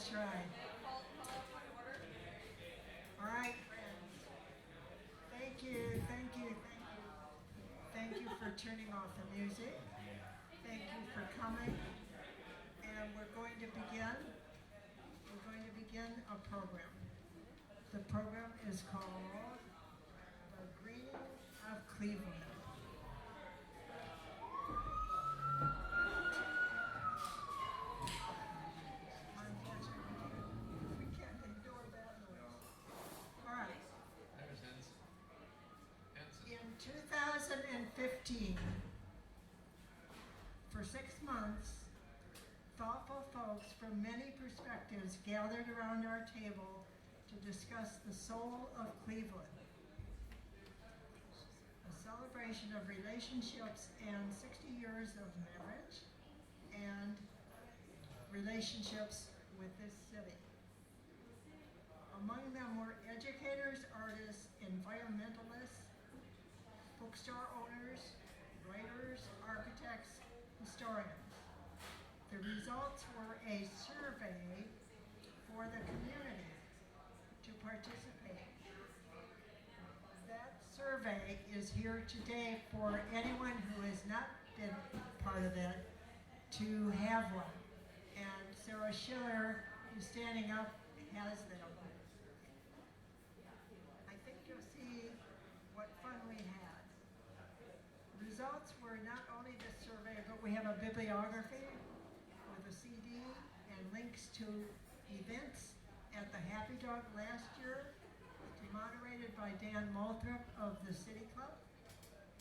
Let's try. All right, friends. Thank you, thank you, thank you. Thank you for turning off the music. Thank you for coming. And we're going to begin. We're going to begin a program. The program is called The Greening of Cleveland. Unfortunately, we can't ignore that noise. All right. In 2015, for 6 months, thoughtful folks from many perspectives gathered around our table to discuss the soul of Cleveland, a celebration of relationships and 60 years of marriage and relationships with this city. Among them were educators, artists, environmentalists, bookstore owners, writers, architects, historians. The results were a survey for the community to participate. That survey is here today for anyone who has not been part of it to have one. And Sarah Schiller, who's standing up, has them. I think you'll see what fun we had. Results were not only the survey, but we have a bibliography with a CD and links to events at the Happy Dog last year, moderated by Dan Moulthrop of the City Club.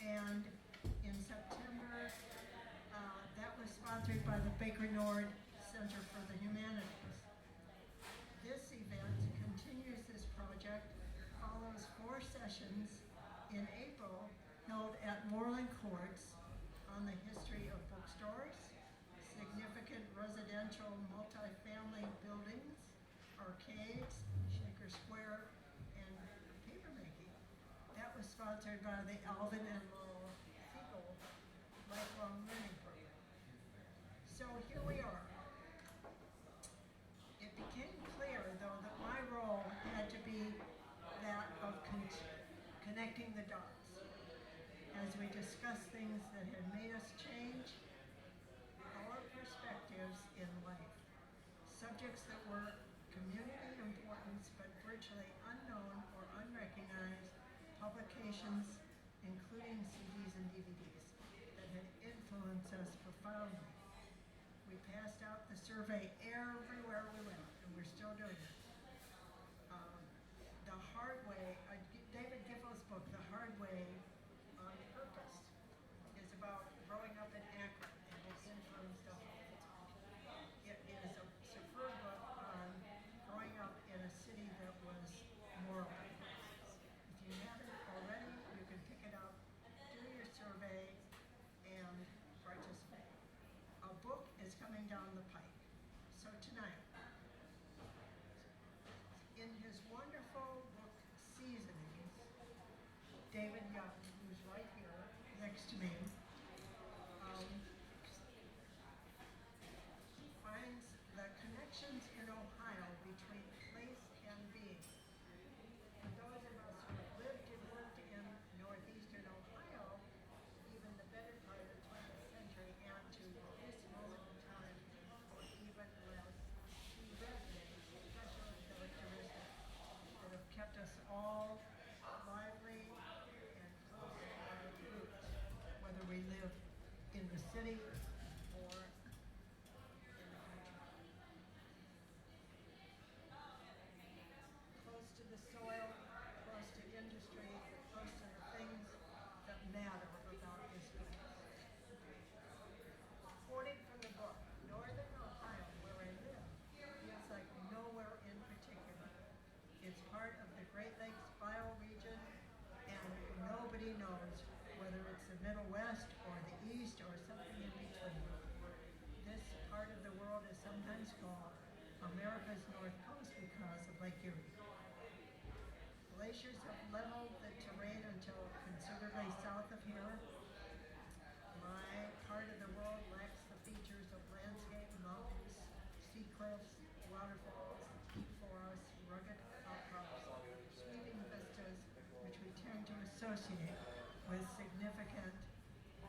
And in September, that was sponsored by the Baker Nord Center for the Humanities. This event continues this project, follows 4 sessions in April held at Moreland Courts on the history of bookstores, significant residential multifamily buildings, arcades, Shaker Square, and papermaking. That was sponsored by the Alvin and Laurel Siegel Lifelong Learning Program. So here we are. It became clear, though, that my role had to be that of connecting the dots as we discuss things that had made us change our perspectives in life. Subjects that were community importance but virtually unknown or unrecognized, publications including CDs and DVDs that had influenced us profoundly. We passed out the survey everywhere we went, and we're still doing it. The Hard Way, David Giffels' book, The Hard Way on Purpose, is about growing up in Akron, and it influenced us. It is a superb book on growing up in a city that was moral. If you haven't already, you can pick it up, do your survey, and participate. A book is coming down the pike. So tonight, in his wonderful book, Seasonings, David Young, who's right here next to me, finds the connections in Ohio between place and being. For those of us who have lived and worked in northeastern Ohio, even the better part of the 20th century, and to this moment in time, or even less, he resonates special characteristics that have kept us all lively and close to our roots, whether we live in the city or in the country. Close to the soil, close to industry, close to the things that matter about this place. Quoting from the book, Northern Ohio, where I live, feels like nowhere in particular. It's part of the Great Lakes bioregion, and nobody knows whether it's the Middle West or the East or something in between. This part of the world is sometimes called America's North Coast because of Lake Erie. Glaciers have leveled the terrain until considerably south of here. My part of the world lacks the features of landscape, mountains, sea cliffs, waterfalls, associate with significant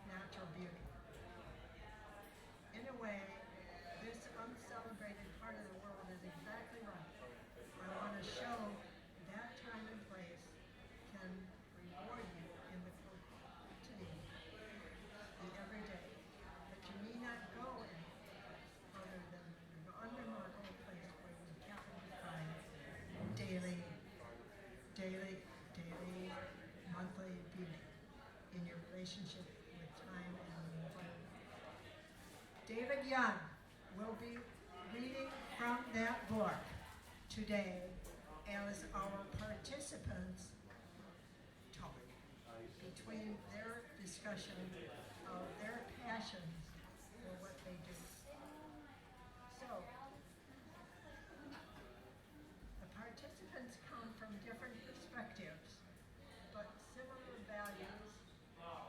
natural beauty. In a way, this uncelebrated part of the world is exactly right. I want to show that time and place can reward you in the quotidian, the everyday, but you need not go anywhere other than the unremarkable place where you happen to find daily, monthly beauty in your relationship with time and the environment. David Young will be reading from that book today as our participants talk between their discussion of their passions for what they do. So, the participants come from different perspectives, but similar values,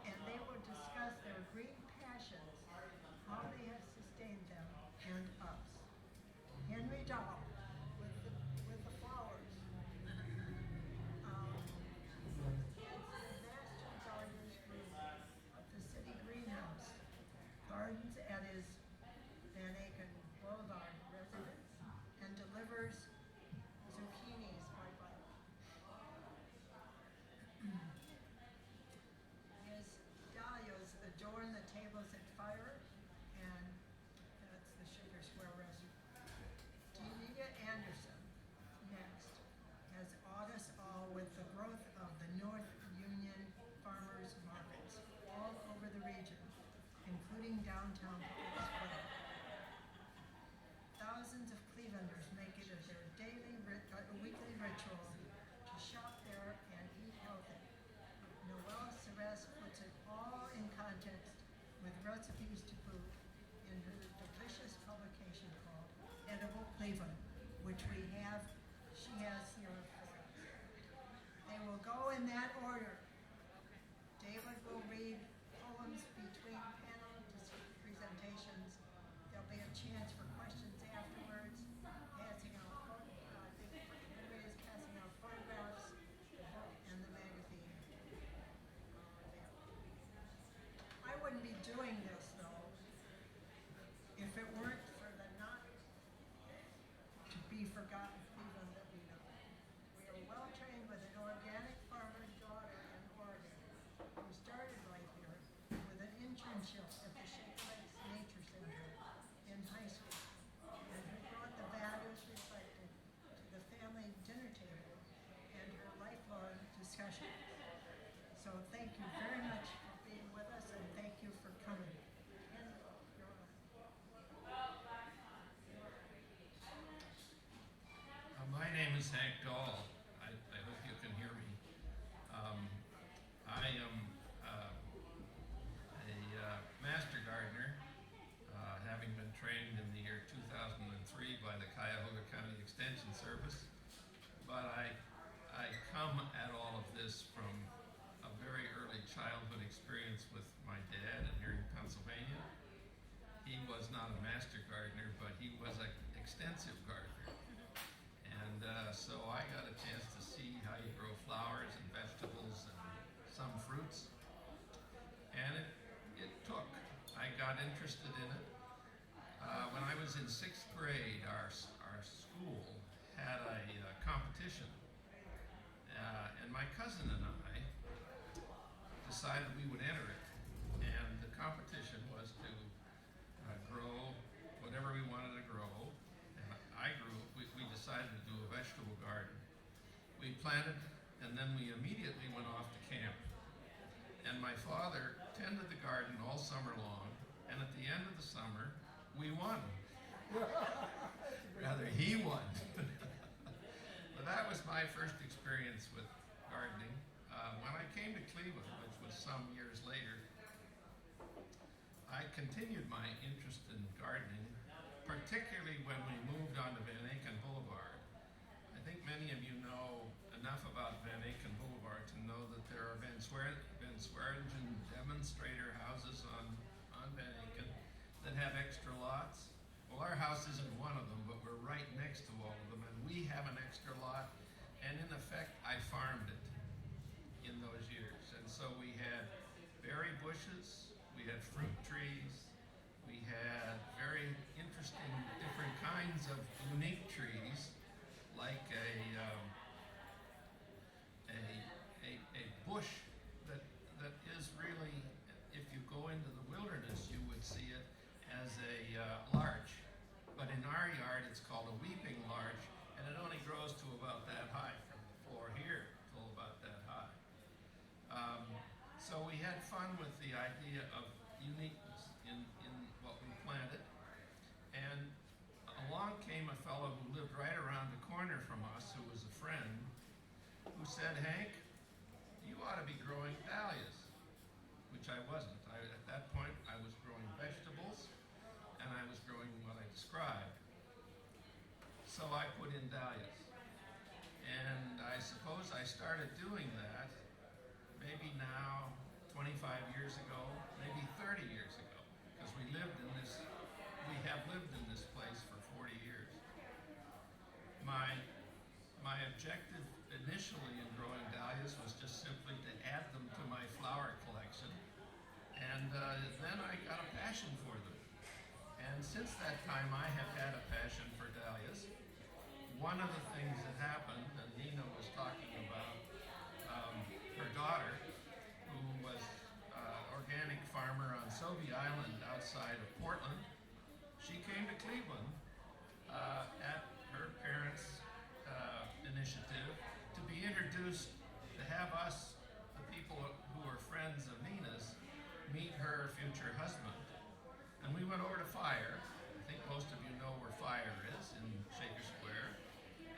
and they will discuss their green passions, how they have sustained them and us. Henry Dahl with the flowers. Master gardeners group of the city greenhouse gardens at his Van Aken Boulevard residence and delivers zucchinis by bike. His dahlias adorn the tables at fire, and that's the Sugar Square restaurant. Delia Anderson, next, has awed us all with the growth of the North Union farmers markets all over the region, including downtown Public Square. Thousands of Clevelanders make it as their weekly ritual to shop there and eat healthy. Noelle Ceres puts it all in context with recipes to boot in her delicious publication called Edible Cleveland, which she has here for us. They will go in that order. David will read poems between panel presentations. There'll be a chance for questions afterwards, passing out, I think Henry is passing out photographs, the book, and the magazine. I wouldn't be doing this, though, if it weren't for the not to be forgotten Cleveland that we know. We are well trained with an organic farmer's daughter in Oregon who started right here with an internship at the Shaker Lakes Nature Center in high school, and who brought the values reflected to the family dinner table and her lifelong discussions. So thank you very much for being with us, and thank you for coming. Henry, you're on. My name is Hank Dahl. I hope you can hear me. I am a master gardener, having been trained in the year 2003 by the Cuyahoga County Extension Service. But I come at all of this from a very early childhood experience with my dad here in Pennsylvania. He was not a master gardener, but he was an extensive gardener. And so I got a chance to see how you grow flowers and vegetables and some fruits. And it took. I got interested in it. When I was in 6th grade, our school had a competition. And my cousin and I decided we would enter it. And the competition was to grow whatever we wanted to grow. We decided to do a vegetable garden. We planted, and then we immediately went off to camp. And my father tended the garden all summer long, and at the end of the summer, we won. Rather, he won. But that was my first experience with gardening. When I came to Cleveland, which was some years later, I continued my interest in gardening, particularly when we moved on to Van Aken Boulevard. I think many of you know enough about Van Aken Boulevard to know that there are Van Swearingen demonstrator houses on Van Aken that have extra lots. Well, our house isn't one of them, but we're right next to all of them, and we have an extra lot, and in effect, I farmed it in those years. bushes, we had fruit trees, we had very interesting different kinds of unique trees, like a bush that is really, if you go into the wilderness, you would see it as a larch. But in our yard, it's called a weeping larch, and it only grows to about that high, from the floor here till about that high. So we had fun with the idea of uniqueness in what we planted. And along came a fellow who lived right around the corner from us, who was a friend, who said, Hank, you ought to be growing dahlias, which I wasn't. At that point, I was growing vegetables, and I was growing what I described. So I put in dahlias. And I suppose I started doing that maybe now 25 years ago, maybe 30 years ago, because we have lived in this place for 40 years. My objective initially in growing dahlias was just simply to add them to my flower collection, and then I got a passion for them. And since that time, I have had a passion for dahlias. One of the things that happened, and Nina was talking about her daughter, who was organic farmer on Sauvie Island outside of Portland. She came to Cleveland at her parents' initiative to be introduced, to have us, the people who were friends of Nina's, meet her future husband. And we went over to Fire. I think most of you know where Fire is in Shaker Square.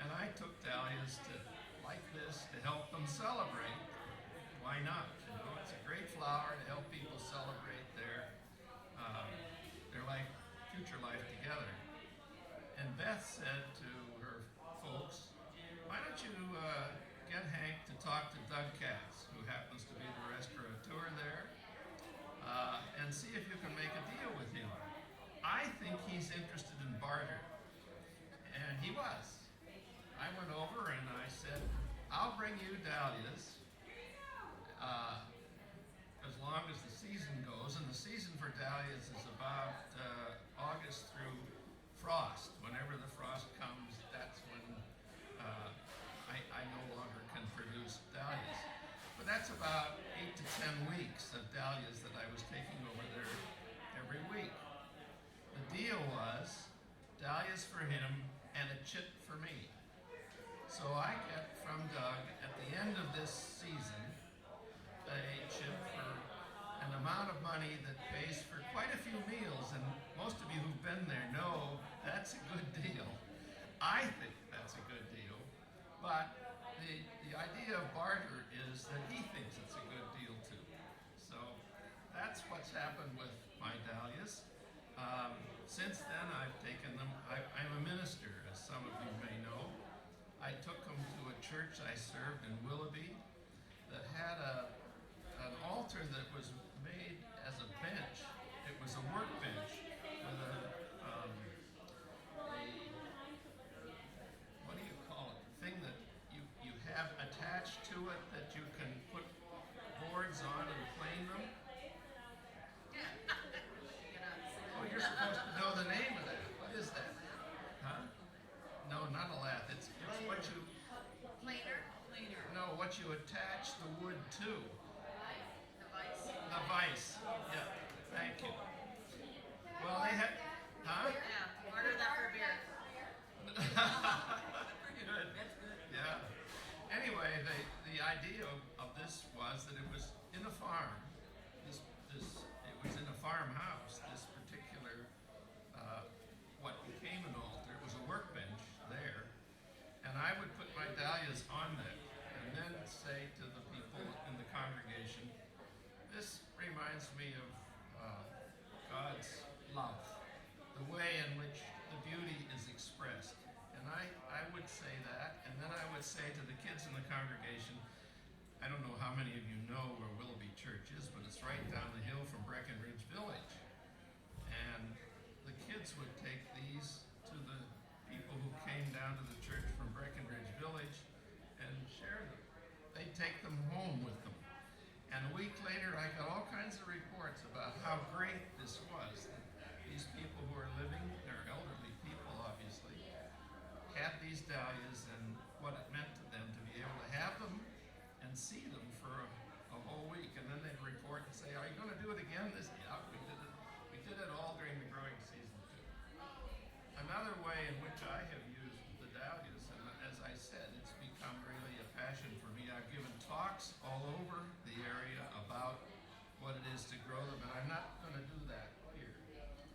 And I took dahlias like this to help them celebrate. Why not? You know, it's a great flower to help people celebrate their future life together. And Beth said to her folks, why don't you get Hank to talk to Doug Katz, who happens to be the restaurateur there, and see if you can make a deal with him. I think he's interested in barter. And he was. I went over and I said, I'll bring you dahlias as long as the season goes. And the season for dahlias is about August through frost. Whenever the frost comes, that's when I no longer can produce dahlias. But that's about 8 to 10 weeks of dahlias that I was taking over there every week. The deal was dahlias for him and a chip for me. So I get from Doug at the end of this season a chip for an amount of money that pays for quite a few meals, and most of you who've been there know that's a good deal. I think that's a good deal, but the idea of barter is that he thinks it's a good deal too. So that's what's happened with my dahlias. Since then, I've taken them. I'm a minister, as some of you may know. I took them to a church I served in Willoughby that had an altar that was made as a bench. It was a workbench with a what do you call it? The thing that you have attached to it that you can put boards on and plane them. Oh, you're supposed to know the name of that. What is that? Huh? No, not a lath. It's what you... Planer? No, what you attach the wood to. The vice? The vise. Yeah, thank you. Well, they had... Huh? Yeah, order that for beer. Good. That's good. Yeah. Anyway, the idea of this was that it was in a farm. It was in a farmhouse. This particular what became an altar. It was a workbench there, and I would put my dahlias on there, and then say to the people in the congregation, "This reminds me of God's love, the way in which the beauty is expressed." And I would say that, and then I would say to the kids in the congregation, I don't know how many of you know where Willoughby Church is, but it's right down the hill from Breckenridge Village. And the kids would take these to the people who came down to the church from Breckenridge Village and share them. They'd take them home with them. And week later, I got all kinds of reports about how great this was. These people who are living, they're elderly people, obviously, had these dahlias and what it meant to them to be able to have them and see them for a whole week. And then they'd report and say, "Are you going to do it again this year?" Yeah, we did it. We did it all during the growing season too. Another way in which I have used the dahlias, and as I said, it's become really a passion for me. I've given talks all over the area about what it is to grow them, and I'm not going to do that here.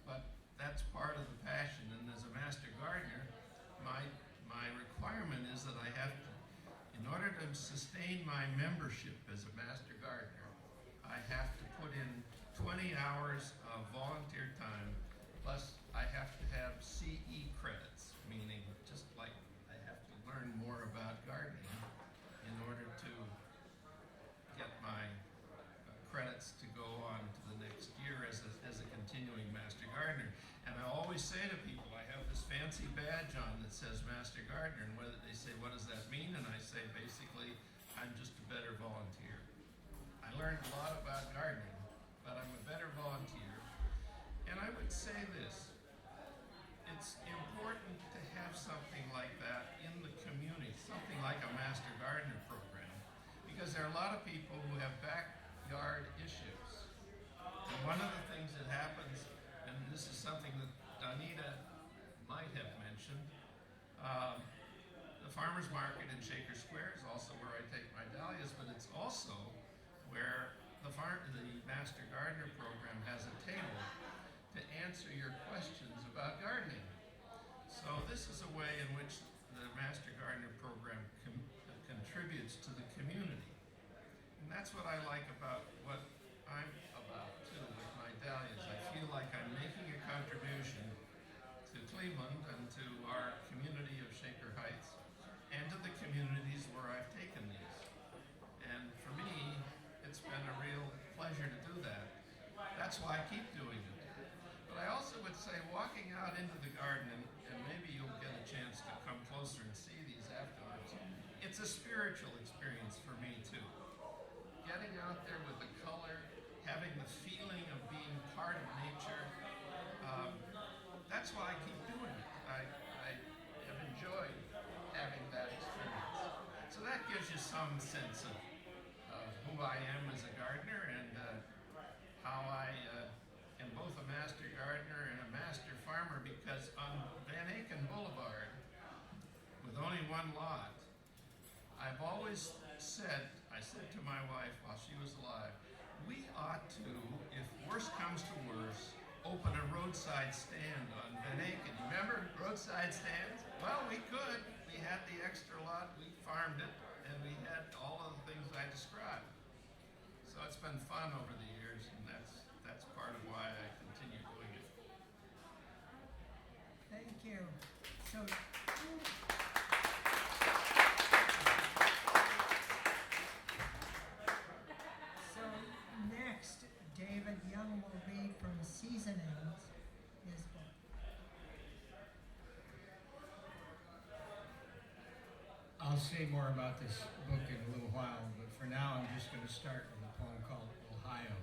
But that's part of the passion, and as a master gardener, my requirement is that I have to, in order to sustain my membership as a master gardener, I have to put in 20 hours of volunteer time, plus I have to have CE credits, meaning just like I have to learn more about gardening in order to get my credits to go on to the next year as a continuing master gardener. And I always say to people, I have this fancy badge on that says master gardener, and whether they say, "What does that mean?" And I say, basically, I'm just a better volunteer. I learned a lot about gardening, but I'm a better volunteer. And I would say this, it's important to have something like that in the community, something like a master gardener program, because there are a lot of people who have backyard issues. And one of the things that happens, and this is something that Donita might have mentioned, the farmer's market in Shaker Square is also where I take my dahlias, but it's also where the Master Gardener program has a table to answer your questions about gardening. So this is a way in which the Master Gardener program contributes to the community. And that's what I like about what I'm about too with my dahlias. I feel like I'm making a contribution to Cleveland and to our community of Shaker Heights and to the communities where I've taken these. And for me, it's been a real pleasure to do that. That's why I keep doing it. But I also would say walking out into the garden, and maybe you'll get a chance to come closer and see these afterwards, it's a spiritual experience for me too. Getting out there with the color, having the feeling of being part of nature, that's why I keep doing it. I have enjoyed having that experience. So that gives you some sense of who I am as a gardener and how I am both a master gardener and a master farmer, because on Van Aken Boulevard, with only one lot, I've always said, I said to my wife while she was alive, we ought to, if worse comes to worse, open a roadside stand on Van Aken. Remember roadside stands? Well, we could. We had the extra lot, we farmed it, and we had all of the things I described. So it's been fun over the years, and that's part of why I continue doing it. Thank you. So, next, David Young will read from Seasonings, his book. I'll say more about this book in a little while, but for now I'm just going to start with a poem called Ohio.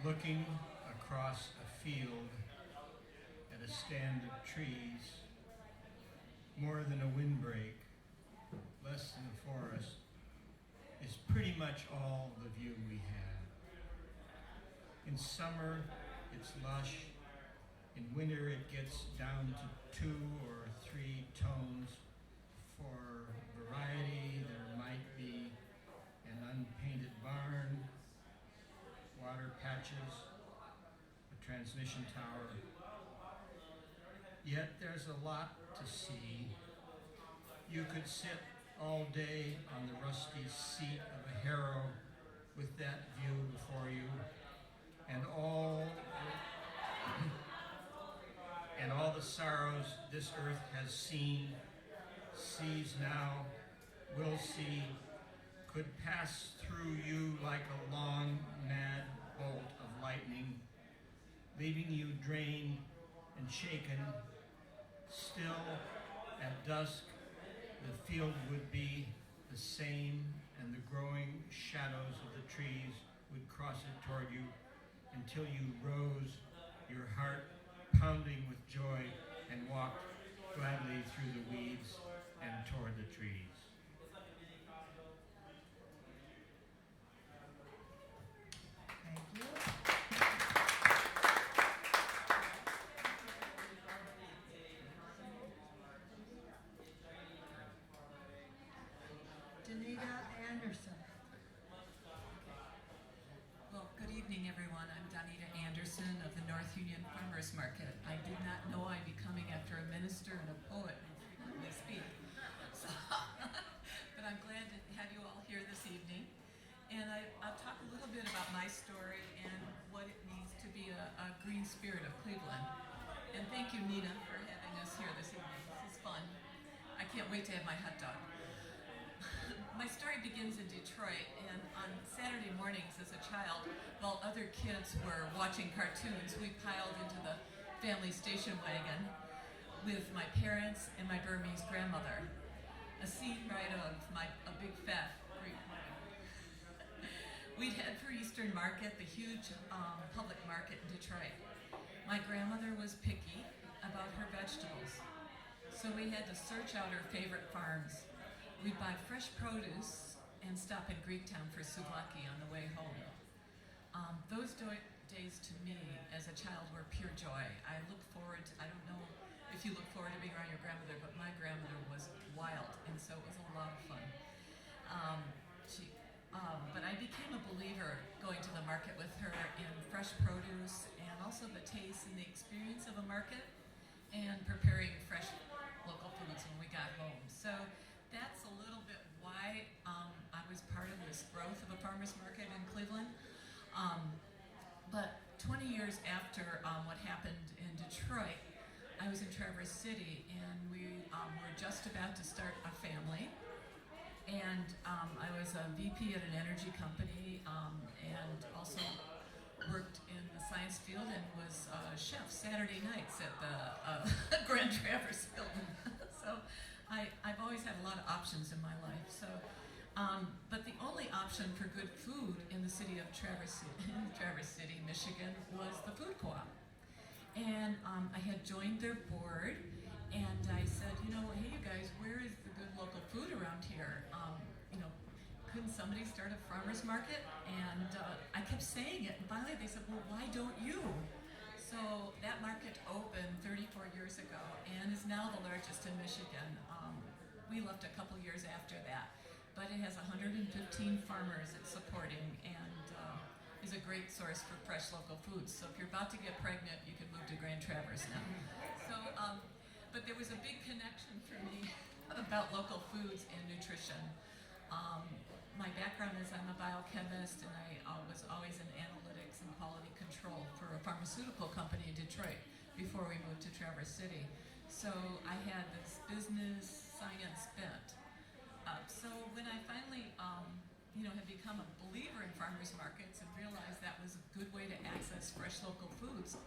Looking across a field at a stand of trees, more than a windbreak, less than a forest, is pretty much all the view we have. In summer, it's lush. In winter, it gets down to 2 or 3 tones. For variety, there might be an unpainted barn, water patches, a transmission tower. Yet there's a lot to see. You could sit all day on the rusty seat of a harrow with that view before you, and all the sorrows this earth has seen, sees now, will see, could pass through you like a long, mad bolt of lightning, leaving you drained and shaken. Still, at dusk, the field would be the same and toss it toward you until you rose, your heart pounding with joy, and walked gladly through the weeds and toward the trees. Thank you. Danita Anderson. Well, good evening, everyone. I'm Donita Anderson of the North Union Farmers Market. I did not know I'd be coming after a minister and a poet who frequently speak. So, but I'm glad to have you all here this evening. And I'll talk a little bit about my story and what it means to be a green spirit of Cleveland. And thank you, Nina, for having us here this evening. This is fun. I can't wait to have my hot dog. My story begins in Detroit, and on Saturday mornings as a child, while other kids were watching cartoons, we piled into the family station wagon with my parents and my Burmese grandmother. A scene right of a big fat Greek wedding. We'd head for Eastern Market, the huge public market in Detroit. My grandmother was picky about her vegetables, so we had to search out her favorite farms. We'd buy fresh produce and stop in Greektown for souvlaki on the way home. Those days to me as a child were pure joy. I look forward to, I don't know if you look forward to being around your grandmother, but my grandmother was wild, and so it was a lot of fun. But I became a believer going to the market with her in fresh produce and also the taste and the experience of a market and preparing fresh local foods when we got home. So that's a little bit why I was part of this growth of a farmer's market in Cleveland. But 20 years after what happened in Detroit, I was in Traverse City, and we were just about to start a family. And I was a VP at an energy company and also worked in the science field and was a chef Saturday nights at the Grand Traverse Hilton. So I've always had a lot of options in my life. So, but the only option for good food in the city of Traverse City, Michigan, was the food co-op. And I had joined their board, and I said, hey, you guys, where is the good local food around here? Couldn't somebody start a farmer's market? And I kept saying it, and finally they said, well, why don't you? So that market opened 34 years ago and is now the largest in Michigan. We left a couple years after that, but it has 115 farmers it's supporting and is a great source for fresh local foods. So if you're about to get pregnant, you can move to Grand Traverse now. So, but there was a big connection for me about local foods and nutrition. My background is I'm a biochemist, and I was always in analytics and quality control for a pharmaceutical company in Detroit before we moved to Traverse City. So I had this business science bent. So when I finally, had become a believer in farmers markets and realized that was a good way to access fresh local foods,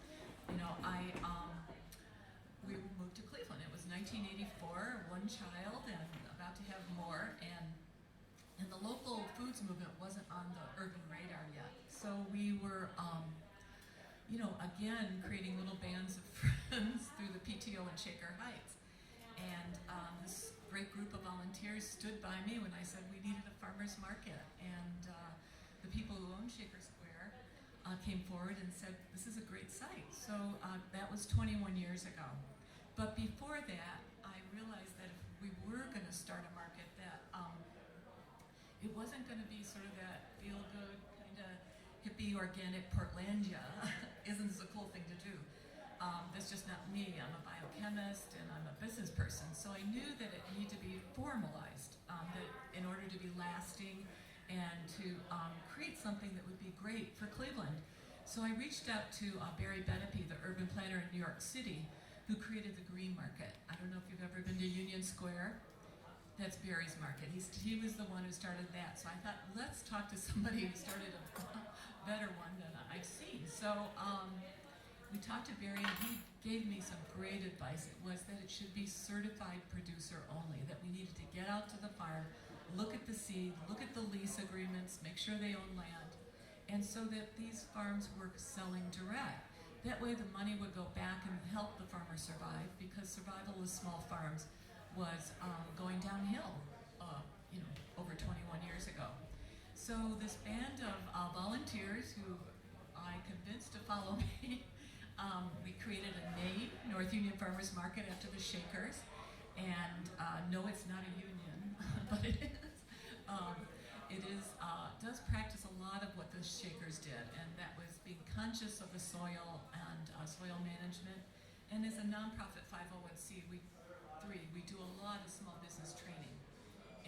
we moved to Cleveland. It was 1984, one child and about to have more, and the local foods movement wasn't on the urban radar yet. So we were, again, creating little bands of friends through the PTO in Shaker Heights. And this great group of volunteers stood by me when I said we needed a farmer's market. And the people who owned Shaker Square came forward and said, this is a great site. So that was 21 years ago. But before that, I realized that if we were going to start a market, that it wasn't going to be sort of that feel-good, kind of hippie, organic Portlandia. Isn't this a cool thing to do? That's just not me. I'm a biochemist and I'm a business person. So I knew that it needed to be formalized that in order to be lasting and to create something that would be great for Cleveland. So I reached out to Barry Benepe, the urban planner in New York City, who created the Green Market. I don't know if you've ever been to Union Square. That's Barry's Market. He was the one who started that. So I thought, let's talk to somebody who started a better one than I've seen. So we talked to Barry, and he gave me some great advice. It was that it should be certified producer only, that we needed to get out to the farm, look at the seed, look at the lease agreements, make sure they own land, and so that these farms were selling direct. That way the money would go back and help the farmers survive, because survival of small farms was going downhill, over 21 years ago. So this band of volunteers who I convinced to follow me, we created a name, North Union Farmers Market, after the Shakers. And no, it's not a union, but it is. Does practice a lot of what the Shakers did, and that was being conscious of the soil and soil management. And as a nonprofit 501c3, we do a lot of small business training.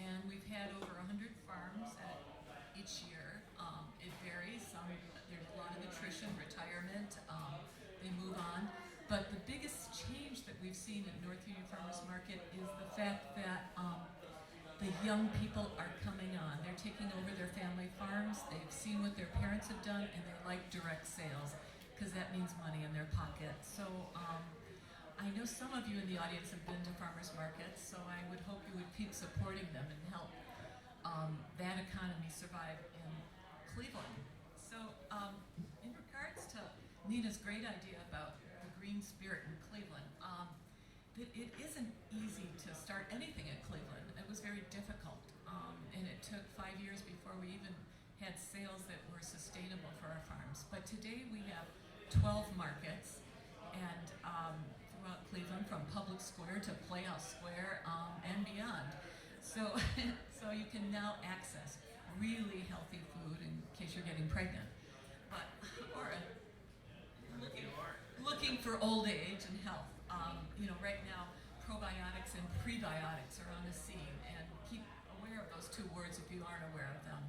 And we've had over 100 farms each year. It varies. There's a lot of attrition, retirement. They move on. But the biggest change that we've seen at North Union Farmers Market is the fact that the young people are coming on. They're taking over their family farms. They've seen what their parents have done, and they like direct sales because that means money in their pocket. So I know some of you in the audience have been to farmers markets, so I would hope you would keep supporting them and help that economy survive in Cleveland. So in regards to Nina's great idea about the green spirit in Cleveland, that it isn't easy to start anything in Cleveland. It was very difficult, and it took 5 years before we even had sales that were sustainable for our farms. But today we have 12 markets, and throughout Cleveland, from Public Square to Playhouse Square and beyond. So, so you can now access really healthy food in case you're getting pregnant, or looking for old age and health. Right now, probiotics and prebiotics are on the scene, and keep aware of those two words if you aren't aware of them.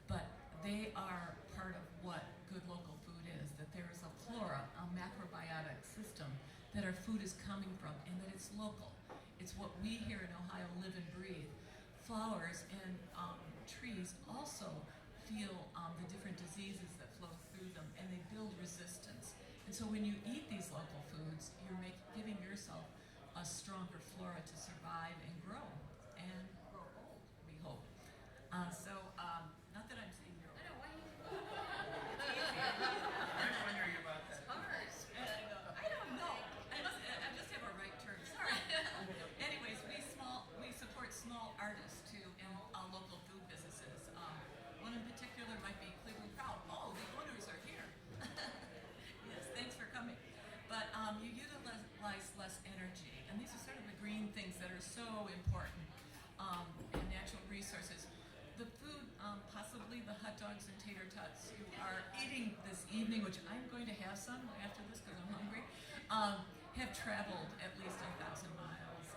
But they are part of what good local food is, that there is a flora, a macrobiotic system that our food is coming from, and that it's local. It's what we here in Ohio live and breathe. Flowers and trees also feel the different diseases that flow through them, and they build resistance. And so when you eat these local foods, you're giving yourself a stronger flora to survive and grow old, we hope. Not that I'm saying you're old. I know, why you? I'm wondering about that. I don't know. I just have a right turn. Sorry. Anyways, we support small artists too, and local food businesses. One in particular might be Cleveland Proud. Oh, the owners are here. Yes, thanks for coming. But you utilize less energy, and these are sort of the green things that are so important, and natural resources. The food, possibly the hot dogs and tater tots you are eating this evening, which I'm going to have some after this because I'm hungry, have traveled at least 1,000 miles,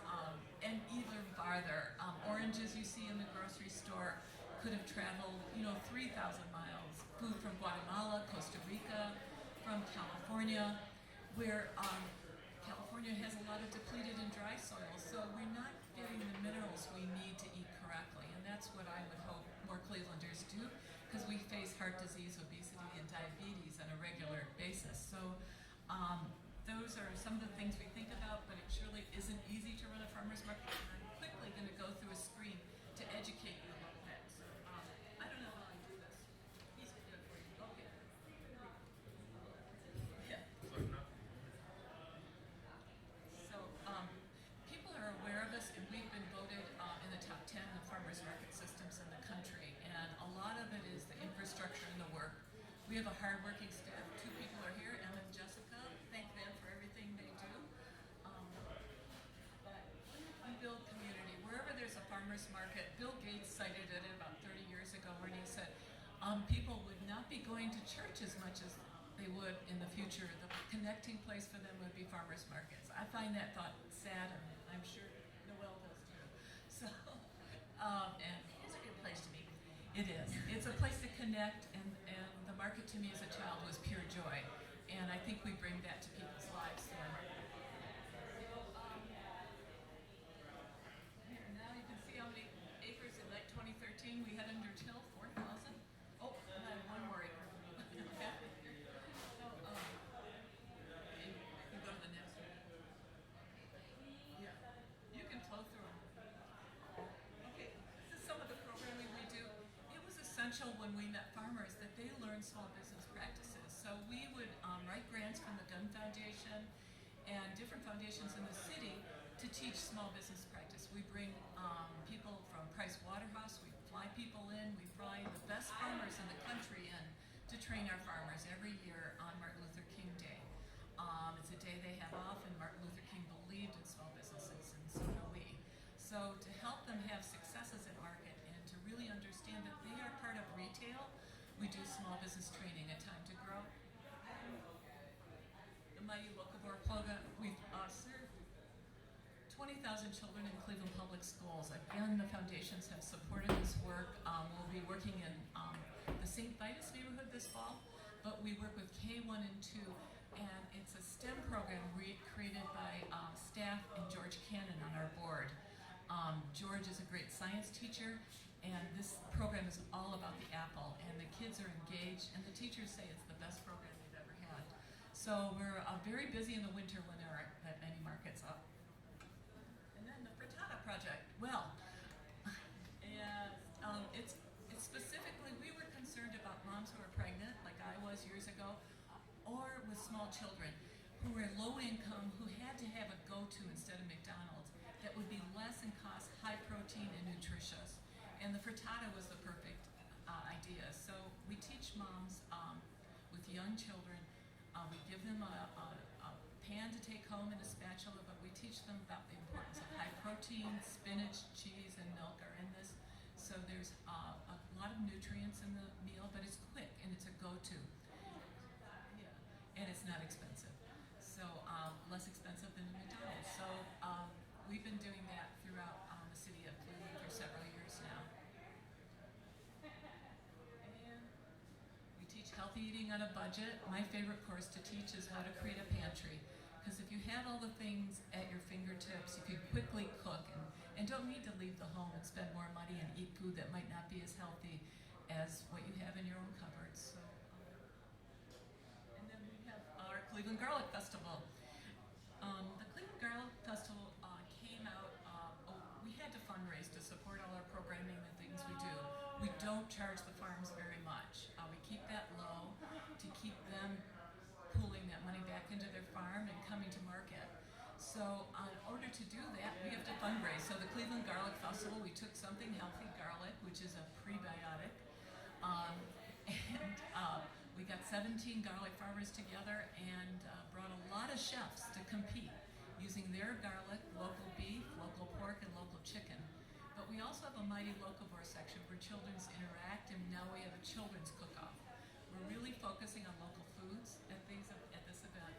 and even farther. Oranges you see in the grocery store could have traveled, 3,000 miles. Food from Guatemala, Costa Rica, from California, where California has a lot of depleted and dry soil, so we're not getting the minerals we need to eat correctly, and that's what I would hope more Clevelanders do, because we face heart disease, obesity, and diabetes on a regular basis. So those are some of the things we think about, but it surely isn't easy to run a farmer's market, and I'm quickly going to go through a screen to educate you a little bit. So, I don't know how I do this. He's going to do it for you. Okay. Yeah. So, people are aware of us, and we've been voted in the top 10 of farmers market systems in the country, and a lot of it is the infrastructure and the work. We have a hardworking staff. 2 people are here, Emma and Jessica. Thank them for everything they do. But we build community. Wherever there's a farmer's market, Bill Gates cited it about 30 years ago when he said people would not be going to church as much as they would in the future. The connecting place for them would be farmers markets. I find that thought sad, and I'm sure Noel does too. So, and It's a good place to be. it is. It's a place to connect, and the market to me as a child was pure joy. And I think we bring that to people's lives through our market. Here, now you can see how many acres in like 2013 we had under till, 4,000. Oh, and I have one more acre. So, and I can go to the next one. Yeah, you can flow through them. Okay, this is some of the programming we do. It was essential essential when we met farmers that they learn small business practices. So we would write grants from the Gun Foundation and different foundations in the city to teach small business practice. We bring people from Price Waterhouse, we fly people in, we fly the best farmers in the country in to train our farmers every year on Martin Luther King Day. It's a day they have off, and Martin Luther King believed in small businesses, and so do we. So to help them have successes at market and to really understand that they are part of retail, we do small business training at Time to Grow. The mighty Locavore program, we've served 20,000 children in Cleveland Public Schools. Again, the foundations have supported this work. We'll be working in the St. Vitus neighborhood this fall, but we work with K1 and 2, and it's a STEM program created by staff and George Cannon on our board. George is a great science teacher, and this program is all about the apple, and the kids are engaged, and the teachers say it's the best program they've ever had. So we're very busy in the winter when there aren't that many markets up. And then the frittata project. Well, it's specifically, we were concerned about moms who are pregnant, like I was years ago, or with small children who were low income, who had to have a go-to instead of McDonald's that would be less in cost, high protein, and nutritious. And the frittata was the perfect idea. So we teach moms with young children. We give them a pan to take home and a spatula, but we teach them about the importance of high protein. Spinach, cheese, and milk are in this. So there's a lot of nutrients in the meal, but it's quick and it's a go-to. Yeah, and it's not expensive. So less expensive than McDonald's. So we've been doing that throughout the city of Cleveland for several years now. And we teach healthy eating on a budget. My favorite course to teach is how to create a pantry. Because if you have all the things at your fingertips, you can quickly cook and don't need to leave the home and spend more money and eat food that might not be as healthy as what you have in your own cupboards. So, and then we have our Cleveland Garlic Festival. The Cleveland Garlic Festival came out, we had to fundraise to support all our programming and things we do. We don't charge the farms very much. We keep that low to keep them pulling that money back into their farm and coming to market. So in order to do that, we have to fundraise. So the Cleveland Garlic Festival, we took something healthy, garlic, which is a prebiotic, and we got 17 garlic farmers together and brought a lot of chefs to compete using their garlic, local beef, local pork, and local chicken. But we also have a mighty locavore section where children's interact, and now we have a children's cook-off. We're really focusing on local foods at this event.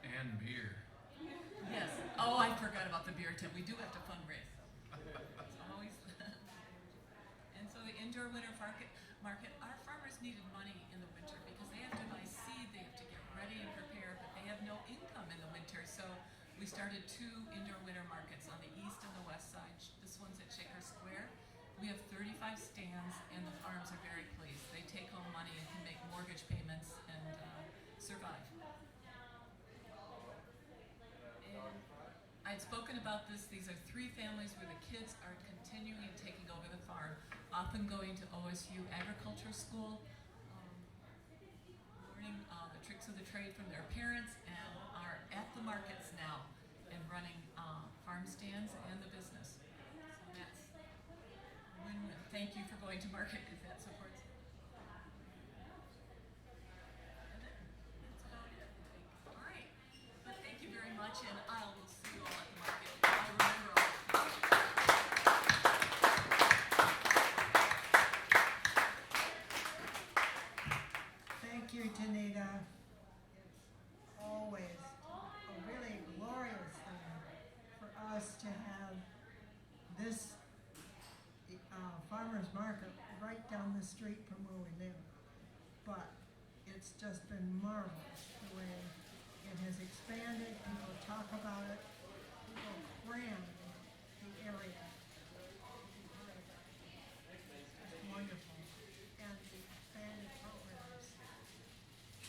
And beer. Yes. Oh, I forgot about the beer tent. We do have to fundraise. It's always. And so the indoor winter market, our farmers needed money in the winter because they have to buy seed, they have to get ready and prepare, but they have no income in the winter. So we started 2 indoor winter markets on the east and the west side. This one's at Shaker Square. We have 35 stands, and the farms are very pleased. They take home money and can make mortgage payments and survive. And I'd spoken about this. These are 3 families where the kids are continuing taking over the farm, often going to OSU Agriculture School, learning the tricks of the trade from their parents, and are at the markets now and running farm stands and the business. So that's win-win. Thank you for going to market because that supports it. And then that's about it. All right. But thank you very much, and I will see you all at the market. I'll remember all. Thank you, Tanita. It's always a really glorious thing for us to have this farmer's market right down the street from where we live. But it's just been marvelous the way it has expanded. People talk about it. People cram the area. It's wonderful. And the expanded programs.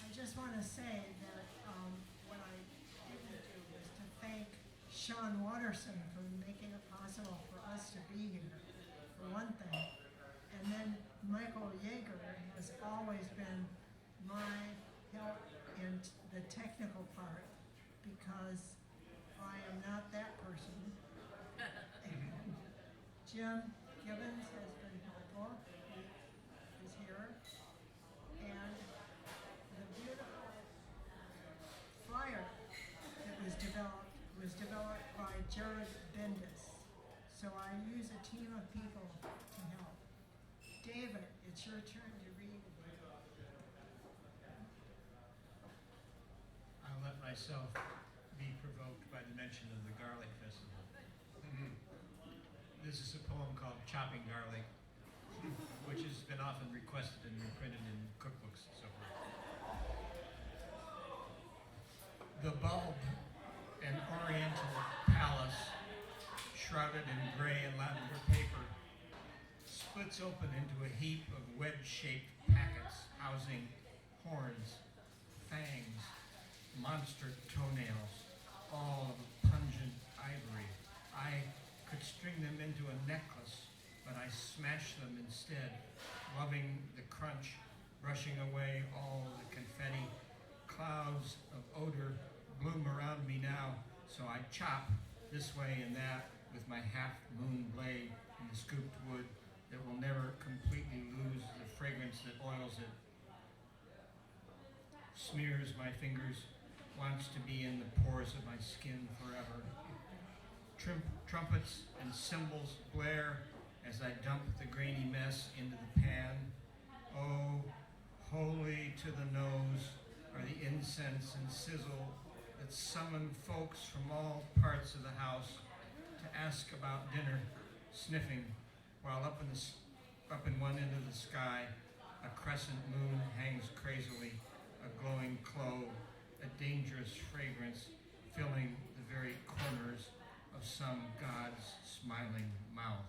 I just want to say that what I didn't do was to thank Sean Watterson for making it possible for us to be here, for one thing. And then Michael Yeager has always been my help in the technical part because I am not that person. And Jim Gibans has been helpful. He is here. And the beautiful flyer that was developed by Jared Bendis. So I use a team of people to help. David, it's your turn to read. I'll let myself be provoked by the mention of the Garlic Festival. This is a poem called Chopping Garlic, which has been often requested and reprinted in cookbooks and so forth. The bulb, an oriental palace shrouded in gray and lavender paper, splits open into a heap of wedge-shaped packets housing horns, fangs, monster toenails, all of pungent ivory. I could string them into a necklace, but I smashed them instead, loving the crunch, brushing away all the confetti. Clouds of odor bloom around me now, so I chop this way and that with my half-moon blade in the scooped wood that will never completely lose the fragrance that oils it. Smears my fingers, wants to be in the pores of my skin forever. Trumpets and cymbals blare as I dump the grainy mess into the pan. Oh, holy to the nose are the incense and sizzle that summon folks from all parts of the house to ask about dinner, sniffing, while up in one end of the sky, a crescent moon hangs crazily, a glowing clove, a dangerous fragrance filling the very corners of some god's smiling mouth.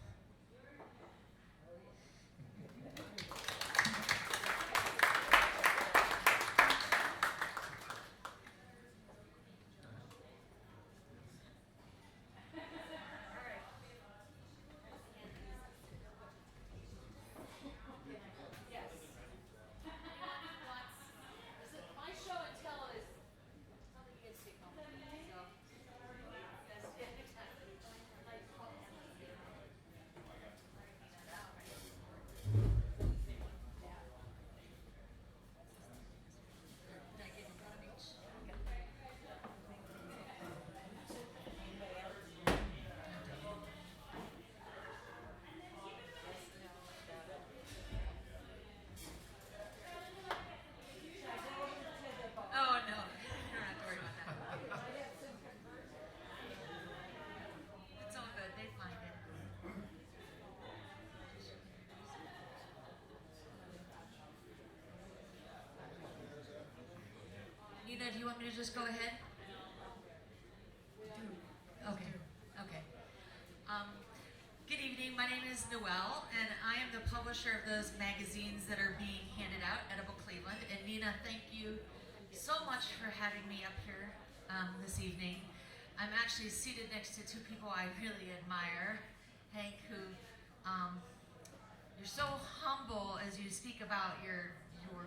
Nina, do you want me to just go ahead? Okay. Okay. Good evening. My name is Noelle, and I am the publisher of those magazines that are being handed out, Edible Cleveland. And Nina, thank you so much for having me up here this evening. I'm actually seated next to two people I really admire. Hank, who you're so humble as you speak about your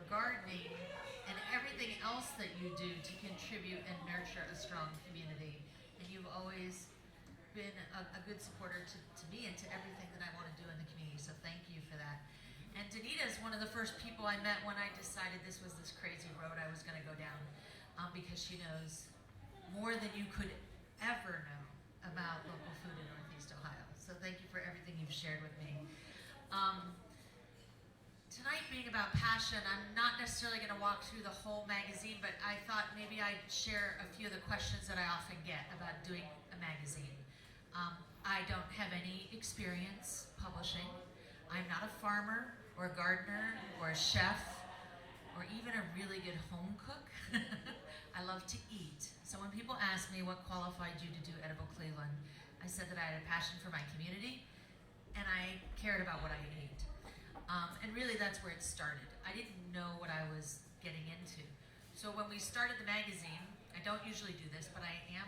gardening and everything else that you do to contribute and nurture a strong community. And you've always been a good supporter to me and to everything that I want to do in the community, so thank you for that. And Danita is one of the first people I met when I decided this was this crazy road I was going to go down, because she knows more than you could ever know about local food in Northeast Ohio. So thank you for everything you've shared with me. Tonight being about passion, I'm not necessarily going to walk through the whole magazine, but I thought maybe I'd share a few of the questions that I often get about doing a magazine. I don't have any experience publishing. I'm not a farmer or a gardener or a chef or even a really good home cook. I love to eat. So when people ask me what qualified you to do Edible Cleveland, I said that I had a passion for my community and I cared about what I ate. And really that's where it started. I didn't know what I was getting into. So when we started the magazine, I don't usually do this, but I am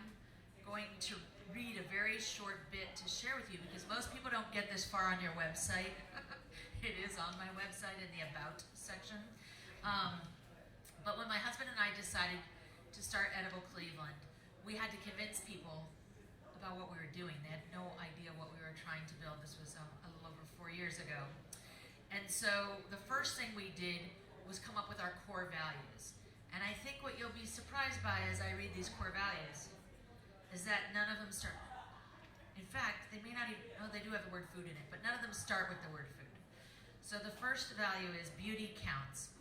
going to read a very short bit to share with you because most people don't get this far on your website. It is on my website in the About section. But when my husband and I decided to start Edible Cleveland, we had to convince people about what we were doing. They had no idea what we were trying to build. This was a little over 4 years ago. And so the first thing we did was come up with our core values. And I think what you'll be surprised by as I read these core values is that none of them start. In fact, they may not even, oh, they do have the word food in it, but none of them start with the word food. So the first value is beauty counts.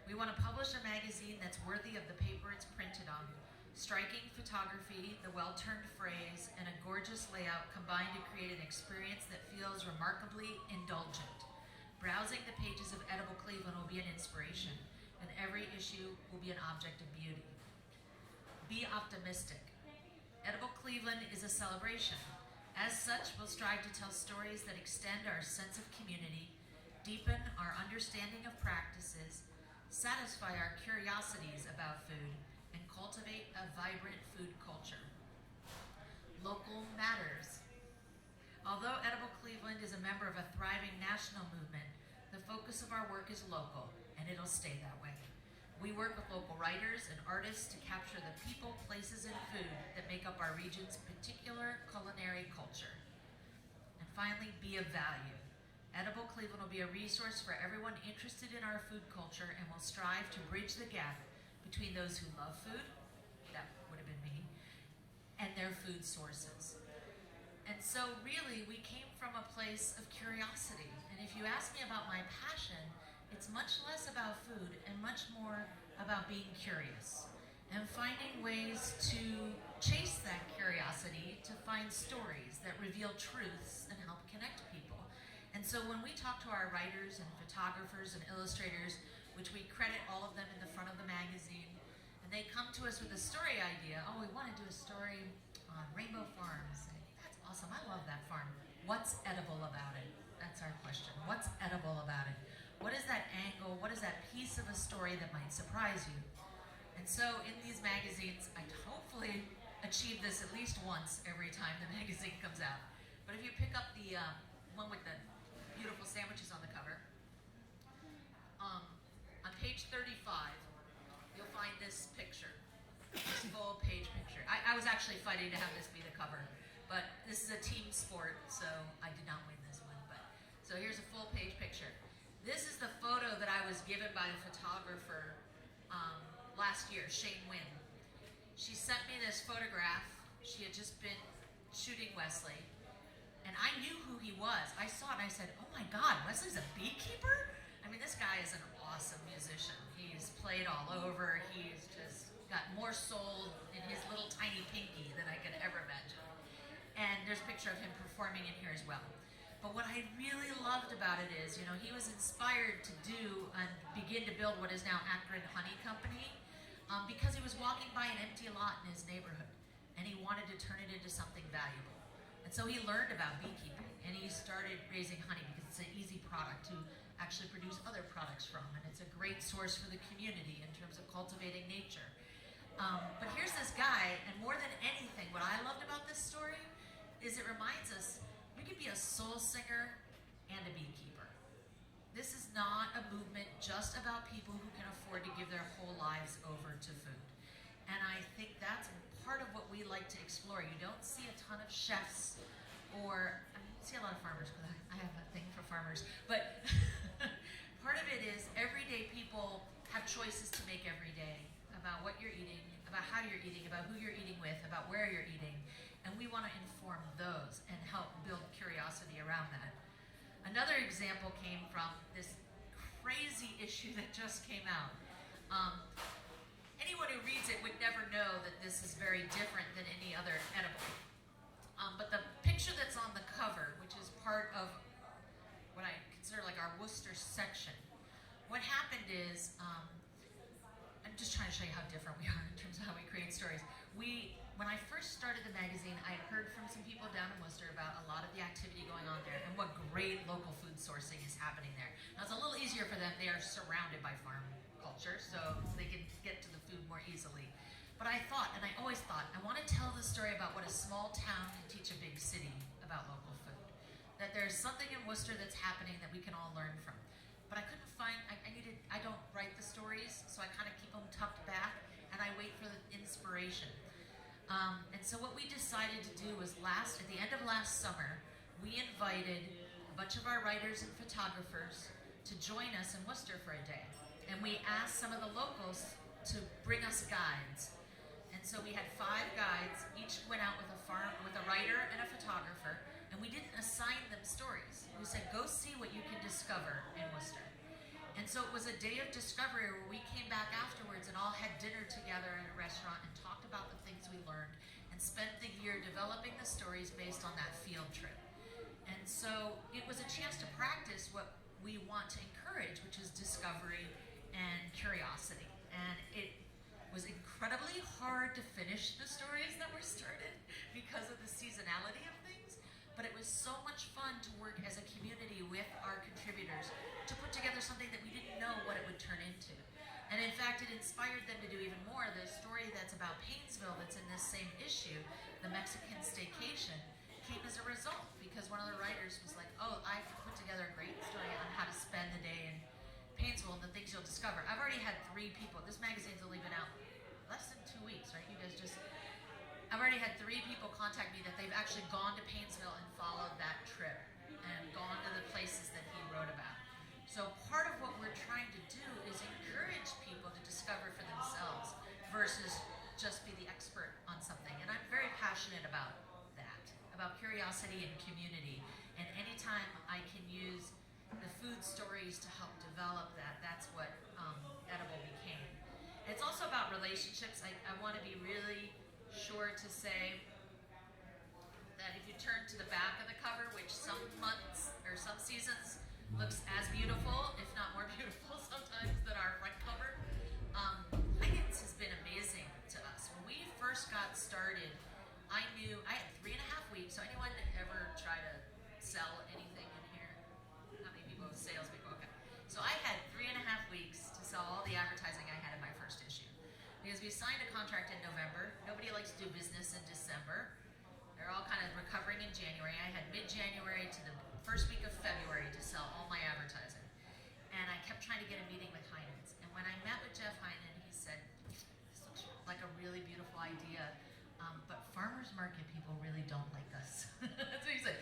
We want to publish a magazine that's worthy of the paper it's printed on. Striking photography, the well-turned phrase, and a gorgeous layout combine to create an experience that feels remarkably indulgent. Browsing the pages of Edible Cleveland will be an inspiration, and every issue will be an object of beauty. Be optimistic. Edible Cleveland is a celebration. As such, we'll strive to tell stories that extend our sense of community, deepen our understanding of practices, satisfy our curiosities about food, and cultivate a vibrant food culture. Local matters. Although Edible Cleveland is a member of a thriving national movement, the focus of our work is local, and it'll stay that way. We work with local writers and artists to capture the people, places, and food that make up our region's particular culinary culture. And finally, be of value. Edible Cleveland will be a resource for everyone interested in our food culture and will strive to bridge the gap between those who love food, that would have been me, and their food sources. And so really, we came from a place of curiosity. And if you ask me about my passion, it's much less about food and much more about being curious and finding ways to chase that curiosity to find stories that reveal truths and help connect people. And so when we talk to our writers and photographers and illustrators, which we credit all of them in the front of the magazine, and they come to us with a story idea, oh, we want to do a story on Rainbow Farms. That's awesome, I love that farm. What's edible about it? That's our question. What's edible about it? What is that angle? What is that piece of a story that might surprise you? And so in these magazines, I hopefully achieve this at least once every time the magazine comes out. But if you pick up the one with the beautiful sandwiches on the cover, on page 35, you'll find this picture, this full page picture. I was actually fighting to have this be the cover, but this is a team sport, so I did not win this one. But so here's a full page picture. This is the photo that I was given by the photographer last year, Shane Wynn. She sent me this photograph. She had just been shooting Wesley, and I knew who he was. I saw it and I said, oh my God, Wesley's a beekeeper? I mean, this guy is an awesome musician. He's played all over. He's just got more soul in his little tiny pinky than I could ever imagine. And there's a picture of him performing in here as well. But what I really loved about it is, you know, he was inspired to do and begin to build what is now Akron Honey Company because he was walking by an empty lot in his neighborhood and he wanted to turn it into something valuable. And so he learned about beekeeping and he started raising honey because it's an easy product to actually produce other products from, and it's a great source for the community in terms of cultivating nature. But here's this guy, and more than anything, what I loved about this story is it reminds us you can be a soul singer and a beekeeper. This is not a movement just about people who can afford to give their whole lives over to food. And I think that's part of what we like to explore. You don't see a ton of chefs or, I mean, you see a lot of farmers, because I have a thing for farmers, but part of it is everyday people have choices to make every day about what you're eating, about how you're eating, about who you're eating with, about where you're eating. And we want to inform those and help build curiosity around that. Another example came from this crazy issue that just came out. Anyone who reads it would never know that this is very different than any other edible. But the picture that's on the cover, which is part of what I consider like our Worcester section, what happened is, I'm just trying to show you how different we are in terms of how we create stories. When I first started the magazine, I heard from some people down in Worcester about a lot of the activity going on there and what great local food sourcing is happening there. Now it's a little easier for them. They are surrounded by farm culture, so they can get to the food more easily. But I thought, and I always thought, I want to tell the story about what a small town can teach a big city about local food. That there's something in Worcester that's happening that we can all learn from. But I couldn't find, I don't write the stories, so I kind of keep them tucked back, and I wait for the inspiration. And so what we decided to do was at the end of last summer, we invited a bunch of our writers and photographers to join us in Worcester for a day. And we asked some of the locals to bring us guides. And so we had 5 guides, each went out with a writer and a photographer, and we didn't assign them stories. We said, go see what you can discover in Worcester. And so it was a day of discovery where we came back afterwards and all had dinner together at a restaurant and talked about the things we learned and spent the year developing the stories based on that field trip. And so it was a chance to practice what we want to encourage, which is discovery and curiosity. And it was incredibly hard to finish the stories that were started because of the seasonality of things, but it was so much fun to work as a community with our contributors to put together something that we didn't know what it would turn into. And in fact, it inspired them to do even more. The story that's about Painesville that's in this same issue, the Mexican staycation, came as a result because one of the writers was like, oh, I can put together a great story on how to spend the day in Painesville and the things you'll discover. I've already had 3 people, this magazine's only been out less than 2 weeks, right? You guys I've already had 3 people contact me that they've actually gone to Painesville and followed that trip and gone to the places that he wrote about. So part of what we're trying to do is encourage people to discover for themselves versus just be the expert on something. And I'm very passionate about that, about curiosity and community. And anytime I can use the food stories to help develop that, that's what Edible became. It's also about relationships. I want to be really sure to say that if you turn to the back of the cover, which some months or some seasons looks as beautiful, if not more beautiful sometimes than our front cover, Gibans has been amazing to us. When we first got started, I had 3.5 weeks, so anyone that ever try to sell anything in here? How many people, salespeople, okay. So I had 3.5 weeks to sell all the advertising I had in my first issue. Because we signed a contract in November. Nobody likes to do business in December. They're all kind of recovering in January. I had mid-January to the first week of February to sell all my advertising. And I kept trying to get a meeting with Heinen's. And when I met with Jeff Heinen, he said, this looks like a really beautiful idea, but farmers market people really don't like us. That's what he said.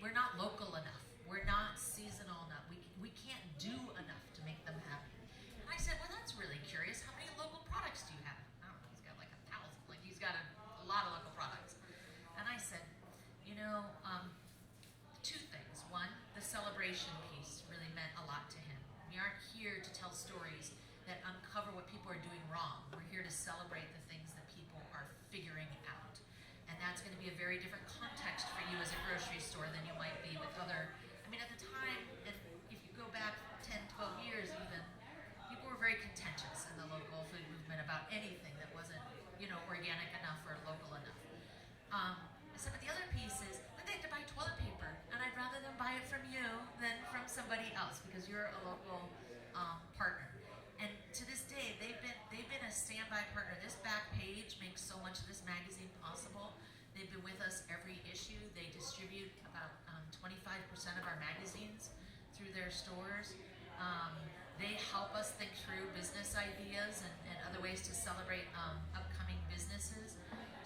We're not local enough. We're not seasonal enough. We can't do enough to make them happy. And I said, well, that's really curious. How many local products do you have? I don't know, he's got like 1,000. Like he's got a lot of local products. And I said, 2 things. One, the celebration piece really meant a lot to him. We aren't here to tell stories that uncover what people are doing wrong. We're here to celebrate the things that people are figuring out. And that's going to be a very different context for you as a grocery store than you might be with other, at the time, and if you go back 10, 12 years even, people were very contentious in the local food movement about anything that wasn't, organic enough or local enough. I said, but the other piece is that they have to buy toilet paper, and I'd rather them buy it from you than from somebody else because you're a local partner. And to this day, they've been a standby partner. This back page makes so much of this magazine possible. They've been with us every issue. They distribute about 25% of our magazines through their stores. They help us think through business ideas and other ways to celebrate upcoming businesses.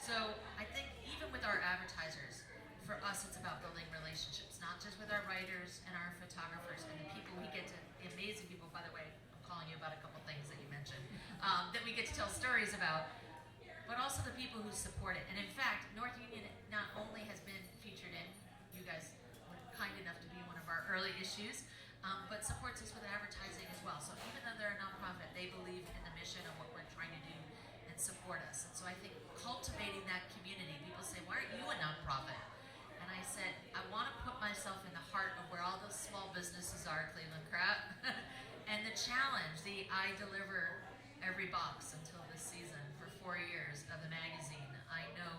So I think even with our advertisers, for us it's about building relationships, not just with our writers and our photographers and the people we get to, the amazing people, by the way, I'm calling you about a couple things that you mentioned, that we get to tell stories about, but also the people who support it. And in fact, North Union not only has been featured in, you guys were kind enough to be one of our early issues, but supports us with advertising as well. So even though they're a nonprofit, they believe in the mission of what we're trying to do and support us. And so I think cultivating that community, people say, why aren't you a nonprofit? And I said, I want to put myself in the heart of where all those small businesses are, Cleveland Crap. And the challenge, I deliver every box until this season for 4 years of the magazine. I know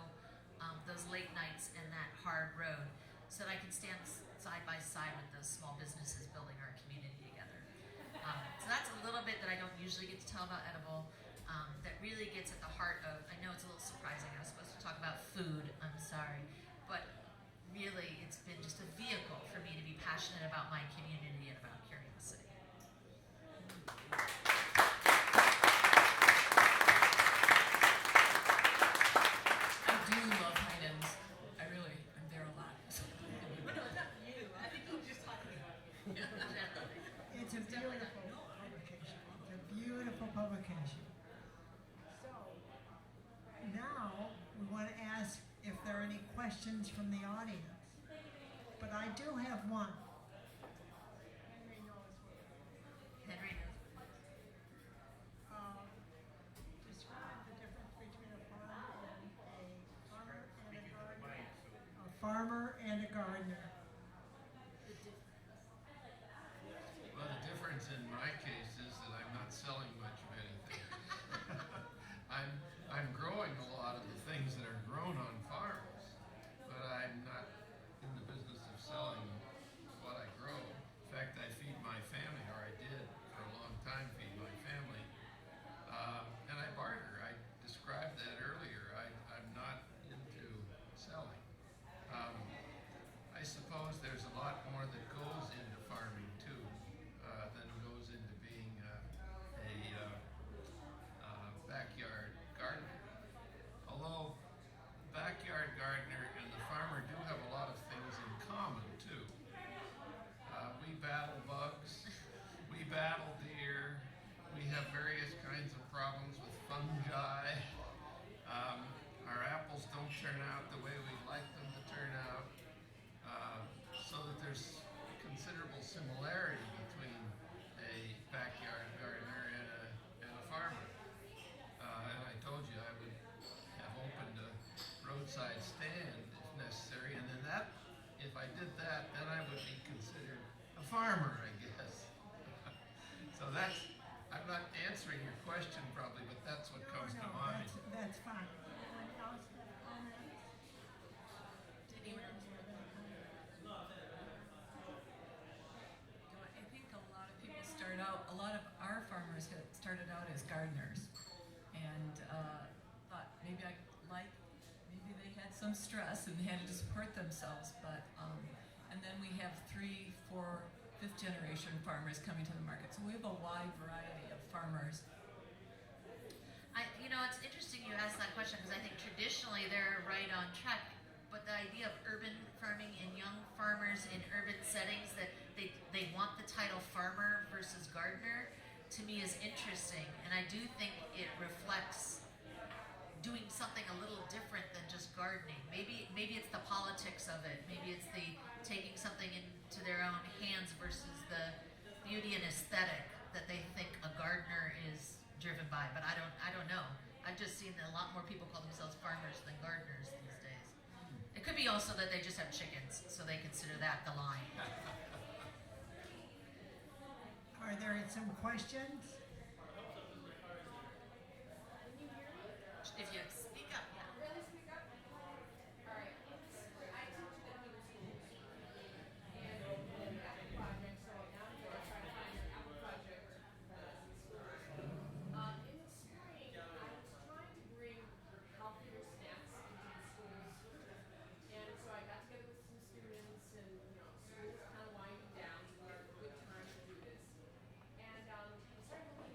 those late nights and that hard road so that I can stand side by side with those small businesses building our community together. So that's a little bit that I don't usually get to tell about Edible. that really gets at the heart of, I know it's a little surprising, I was supposed to talk about food, I'm sorry, but really it's been just a vehicle for me to be passionate about my community and about curiosity. I do love Heinens. I'm there a lot. It's a beautiful publication. It's a beautiful publication. So, now we want to ask if there are any questions from the audience. But I do have one. Henry knows what it is. Henry knows. Describe the difference between a farmer and a gardener. A farmer and a gardener. Well, the difference in my case is that I'm not selling much of anything. I'm growing a lot of the things that are grown on farms, but I'm not in the business of selling what I grow. In fact, I feed my family, or I did for a long time feed my family, and I barter. I described that earlier. I'm not into selling. I suppose there's a lot more that goes into farming too than goes into being a backyard gardener. Although backyard gardener and the farmer do have a lot of things in common too. We battle bugs, we battle deer, we have various kinds of problems with fungi. Our apples don't turn out the way we'd like them to turn out. So that there's considerable similarity between a backyard gardener and a farmer. And I told you I would have opened a roadside stand if necessary, and then if I did that, then I would be considered a farmer, I guess. So I'm not answering your question probably, but that's what comes to mind. That's fine. Anyone else have comments? I think a lot of people a lot of our farmers had started out as gardeners and thought maybe they had some stress and had to support themselves, but and then we have 3, 4, 5th generation farmers coming to the market. So we have a wide variety of farmers. It's interesting you asked that question because I think traditionally they're right on track, but the idea of urban farming and young farmers in urban settings that they want the title farmer versus gardener, to me is interesting, and I do think it reflects doing something a little different than just gardening. Maybe it's the politics of it. Maybe it's the taking something into their own hands versus the beauty and aesthetic that they think a gardener is driven by. But I don't know. I've just seen that a lot more people call themselves farmers than gardeners these days. It could be also that they just have chickens, so they consider that the line. Are there some questions? If you speak up, yeah. Really speak up? All right. I teach at the school. And apple project, so now I'm going to try to find an apple project in schools. In the spring, I was trying to bring healthier snacks into the schools. And so I got together with some students and, school's kind of winding down, so we had a good time to do this. And I started looking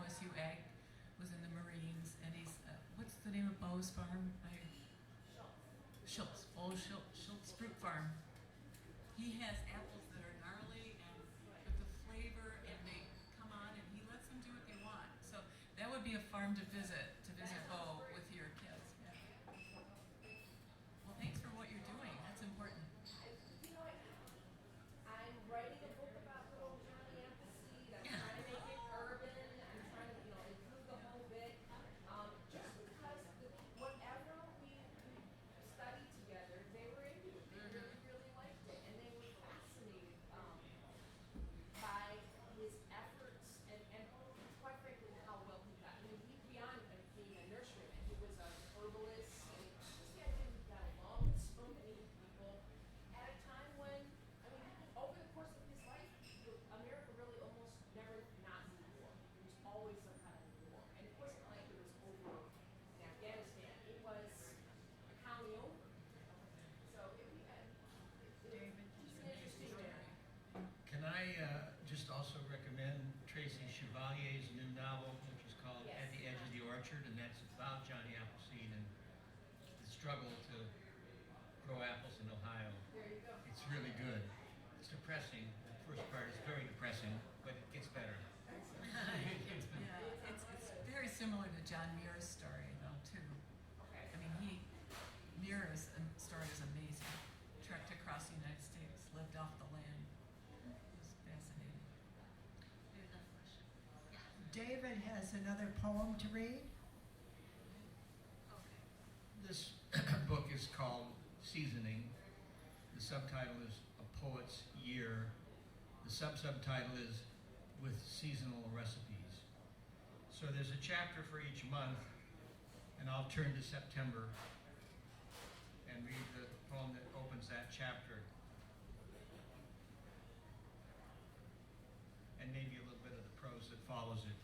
OSU Ag, was in the Marines, and he's, what's the name of Bo's farm? Schultz, old Schultz Fruit Farm. He has apples that are gnarly and with the flavor, and they come on, and he lets them do what they want. So that would be a farm to visit Bo with your kids. Yeah. Well, thanks for what you're doing. That's important. You know what? I'm writing a book about little Johnny Appleseed. I'm Yeah. trying to make it urban. I'm trying to, include the whole bit. Just because whatever we studied together, they were into it. They really, really liked it, and they were fascinated by his efforts and quite frankly how well he got. I mean, he beyond being a nurseryman, he was a herbalist. And just the idea he got along with so many people at a time when, I mean, over the course of his life, America really almost never not in war. There was always some kind of war, and it wasn't like it was over in Afghanistan. It was a county over. So he's an interesting man. Can I just also recommend Tracy Chevalier's new novel, which is called Yes. At the Edge of the Orchard, and that's about Johnny Appleseed and the struggle to grow apples in Ohio. There you go. It's really good. It's depressing. The first part is very depressing, but it gets better. Yeah, it's very similar to John Muir's story, though, too. Okay. I mean, Muir's story is amazing. Trekked across the United States, lived off the land. It was fascinating. We have another question. Yeah. David has another poem to read. Okay. This book is called Seasoning. The subtitle is A Poet's Year. The subtitle is With Seasonal Recipes. So there's a chapter for each month, and I'll turn to September and read the poem that opens that chapter. And maybe a little bit of the prose that follows it.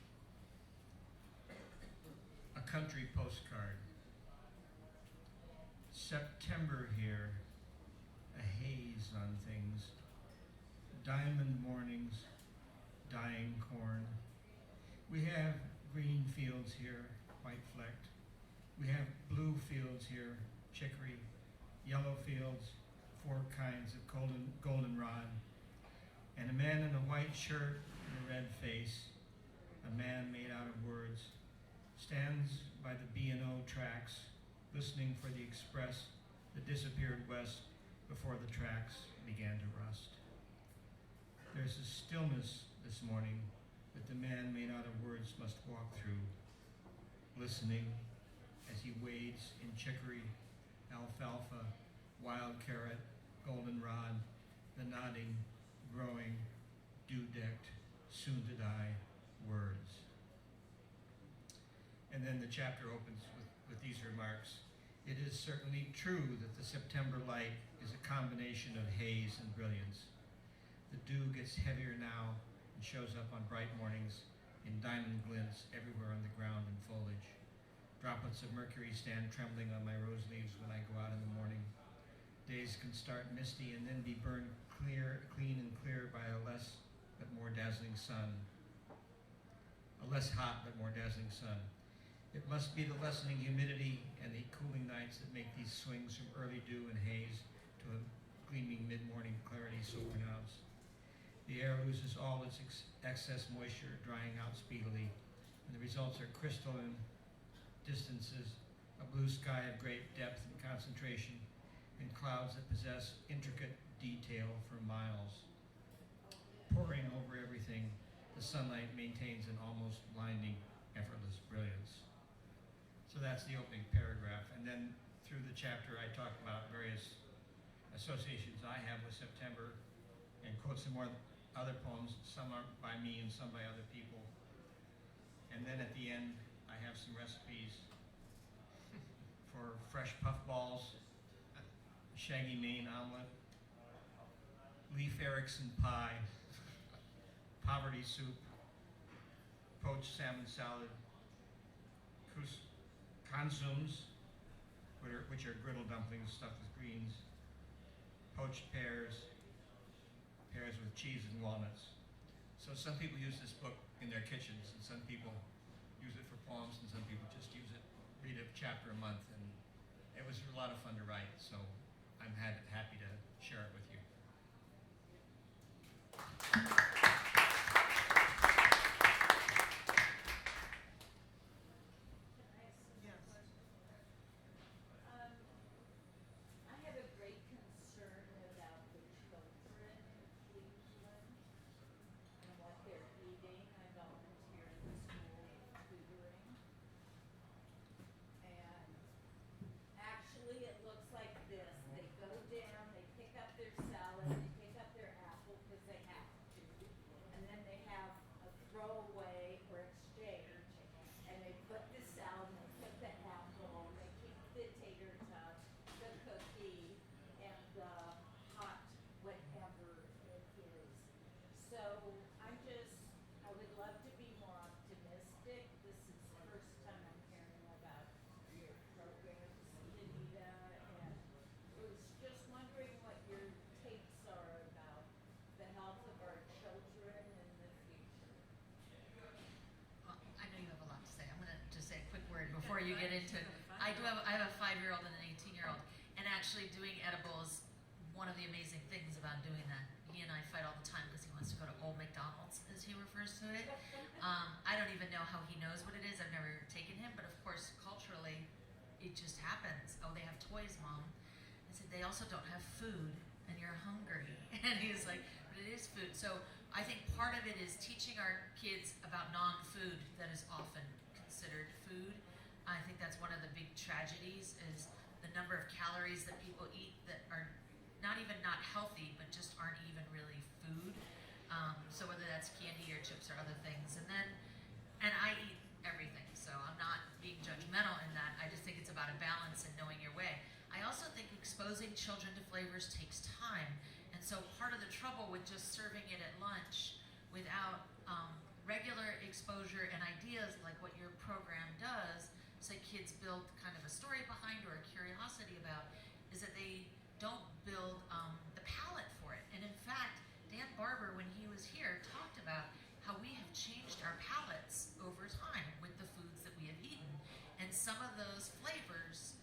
A country postcard. September here, a haze on things. Diamond mornings, dying corn. We have green fields here, white flecked. We have blue fields here, chicory. Yellow fields, 4 kinds of goldenrod. And a man in a white shirt and a red face, a man made out of words, stands by the B&O tracks, listening for the express that disappeared west before the tracks began to rust. There's a stillness this morning that the man made out of words must walk through, listening as he wades in chicory, alfalfa, wild carrot, goldenrod, the nodding, growing, dew-decked, soon-to-die words. And then the chapter opens with these remarks. It is certainly true that the September light is a combination of haze and brilliance. The dew gets heavier now and shows up on bright mornings in diamond glints everywhere on the ground and foliage. Droplets of mercury stand trembling on my rose leaves when I go out in the morning. Days can start misty and then be burned clean and clear by a less but more dazzling sun. A less hot but more dazzling sun. It must be the lessening humidity and the cooling nights that make these swings from early dew and haze to a gleaming mid-morning clarity so pronounced. The air loses all its excess moisture, drying out speedily, and the results are crystalline distances, a blue sky of great depth and concentration, and clouds that possess intricate detail for miles. Pouring over everything, the sunlight maintains an almost blinding, effortless brilliance. So that's the opening paragraph. And then through the chapter, I talk about various associations I have with September and quote some more other poems, some are by me and some by other people. And then at the end, I have some recipes for fresh puffballs, shaggy Maine omelet, leaf Erickson pie, poverty soup, poached salmon salad, consums, which are griddle dumplings stuffed with greens, poached pears with cheese and walnuts. So some people use this book in their kitchens, and some people chapter a month, and it was a lot of fun to write, so I'm happy to share it with you. Yes. I have a great concern about the children in Cleveland and what they're eating. I volunteer in the school tutoring. And actually, it looks like this. They go down, they pick up their salad, they pick up their apple because they have to. And then they have a throwaway or exchange. And they put the salad, they put the apple, they keep the tater tot, the cookie, and the hot whatever it is. So I would love to be more optimistic. This is the first time I'm hearing about your programs, Anita, and was just wondering what your takes are about the health of our children in the future. Well, I know you have a lot to say. I'm gonna just say a quick word before you get into. I have a 5-year-old and an 18-year-old, and actually doing edibles, one of the amazing things about doing that. He and I fight all the time because he wants to go to Old McDonald's, as he refers to it. I don't even know how he knows what it is. I've never taken him, but of course, culturally, it just happens. Oh, they have toys, Mom. I said, they also don't have food, and you're hungry. And he's like, but it is food. So I think part of it is teaching our kids about non-food that is often considered food. I think that's one of the big tragedies is the number of calories that people eat that are not even not healthy, but just aren't even really food. So whether that's candy or chips or other things. And I eat everything, so I'm not being judgmental in that. I just think it's about a balance and knowing your way. I also think exposing children to flavors takes time. And so part of the trouble with just serving it at lunch without regular exposure and ideas like what your program does, so kids build kind of a story behind or a curiosity about, is that they don't build the palate for it. And in fact, Dan Barber, when he was here, talked about how we have changed our palates over time with the foods that we have eaten. And some of those flavors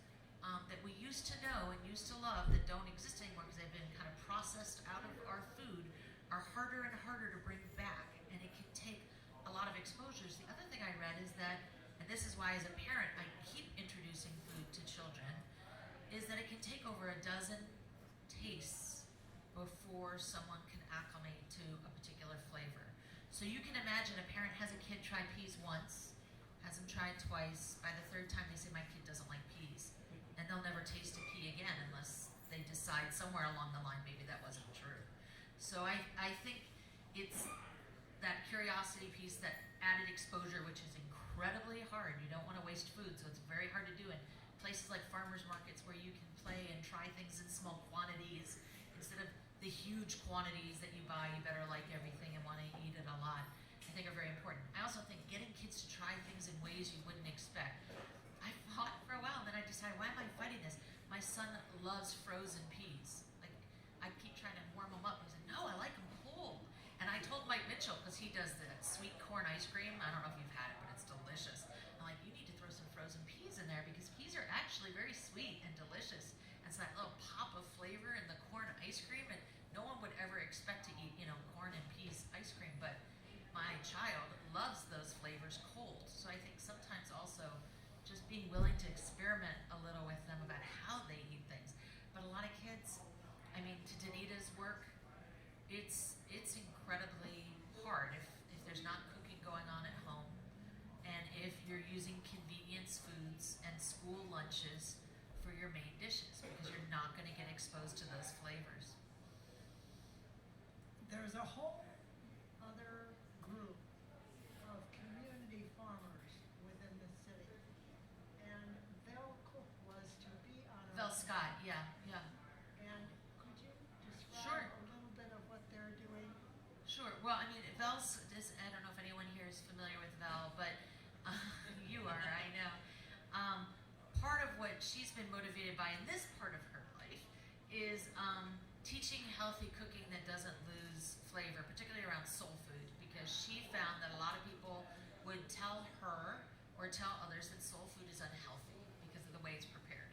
that we used to know and used to love that don't exist anymore because they've been kind of processed out of our food are harder and harder to bring back. And it can take a lot of exposures. The other thing I read is that, and this is why as a parent I keep introducing food to children, is that it can take over a dozen tastes before someone can acclimate to a particular flavor. So you can imagine a parent has a kid try peas once, has them try it twice, by the third time they say, my kid doesn't like peas. And they'll never taste a pea again unless they decide somewhere along the line maybe that wasn't true. So I think it's that curiosity piece, that added exposure, which is incredibly hard. You don't want to waste food, so it's very hard to do in places like farmers markets where you can play and try things in small quantities instead of the huge quantities that you buy. You better like everything and want to eat it a lot. I think are very important. I also think getting kids to try things in ways you wouldn't expect. I fought for a while, and then I decided, why am I fighting this? My son loves frozen peas. Like, I keep trying to warm them up. He said, no, I like them cold. And I told Mike Mitchell, because he does the sweet corn ice cream. I don't know if you've had it, but it's delicious. I'm like, you need to throw some frozen peas in there because peas are actually very sweet and delicious. And so that little pop of flavor in the corn ice cream, and no one would ever expect to eat, corn and peas ice cream, but my child loves those flavors cold. So I think sometimes also just being willing to experiment a little with them about how they eat things. But a lot of kids, to Danita's work, it's incredibly hard if there's not cooking going on at home, and if you're using convenience foods and school lunches for your main dishes, because you're not going to get exposed to those flavors. There's a whole other group of community farmers within the city, and Val Cook was to be on our. Vel Scott, yeah. And could you Sure. describe a little bit of what they're doing? Sure. Well, Vel's, I don't know if anyone here is familiar with Vel, but you are, I know. Part of what she's been motivated by in this part of her life is teaching healthy cooking that doesn't lose flavor, particularly around soul food, because she found that a lot of people would tell her or tell others that soul food is unhealthy because the way it's prepared.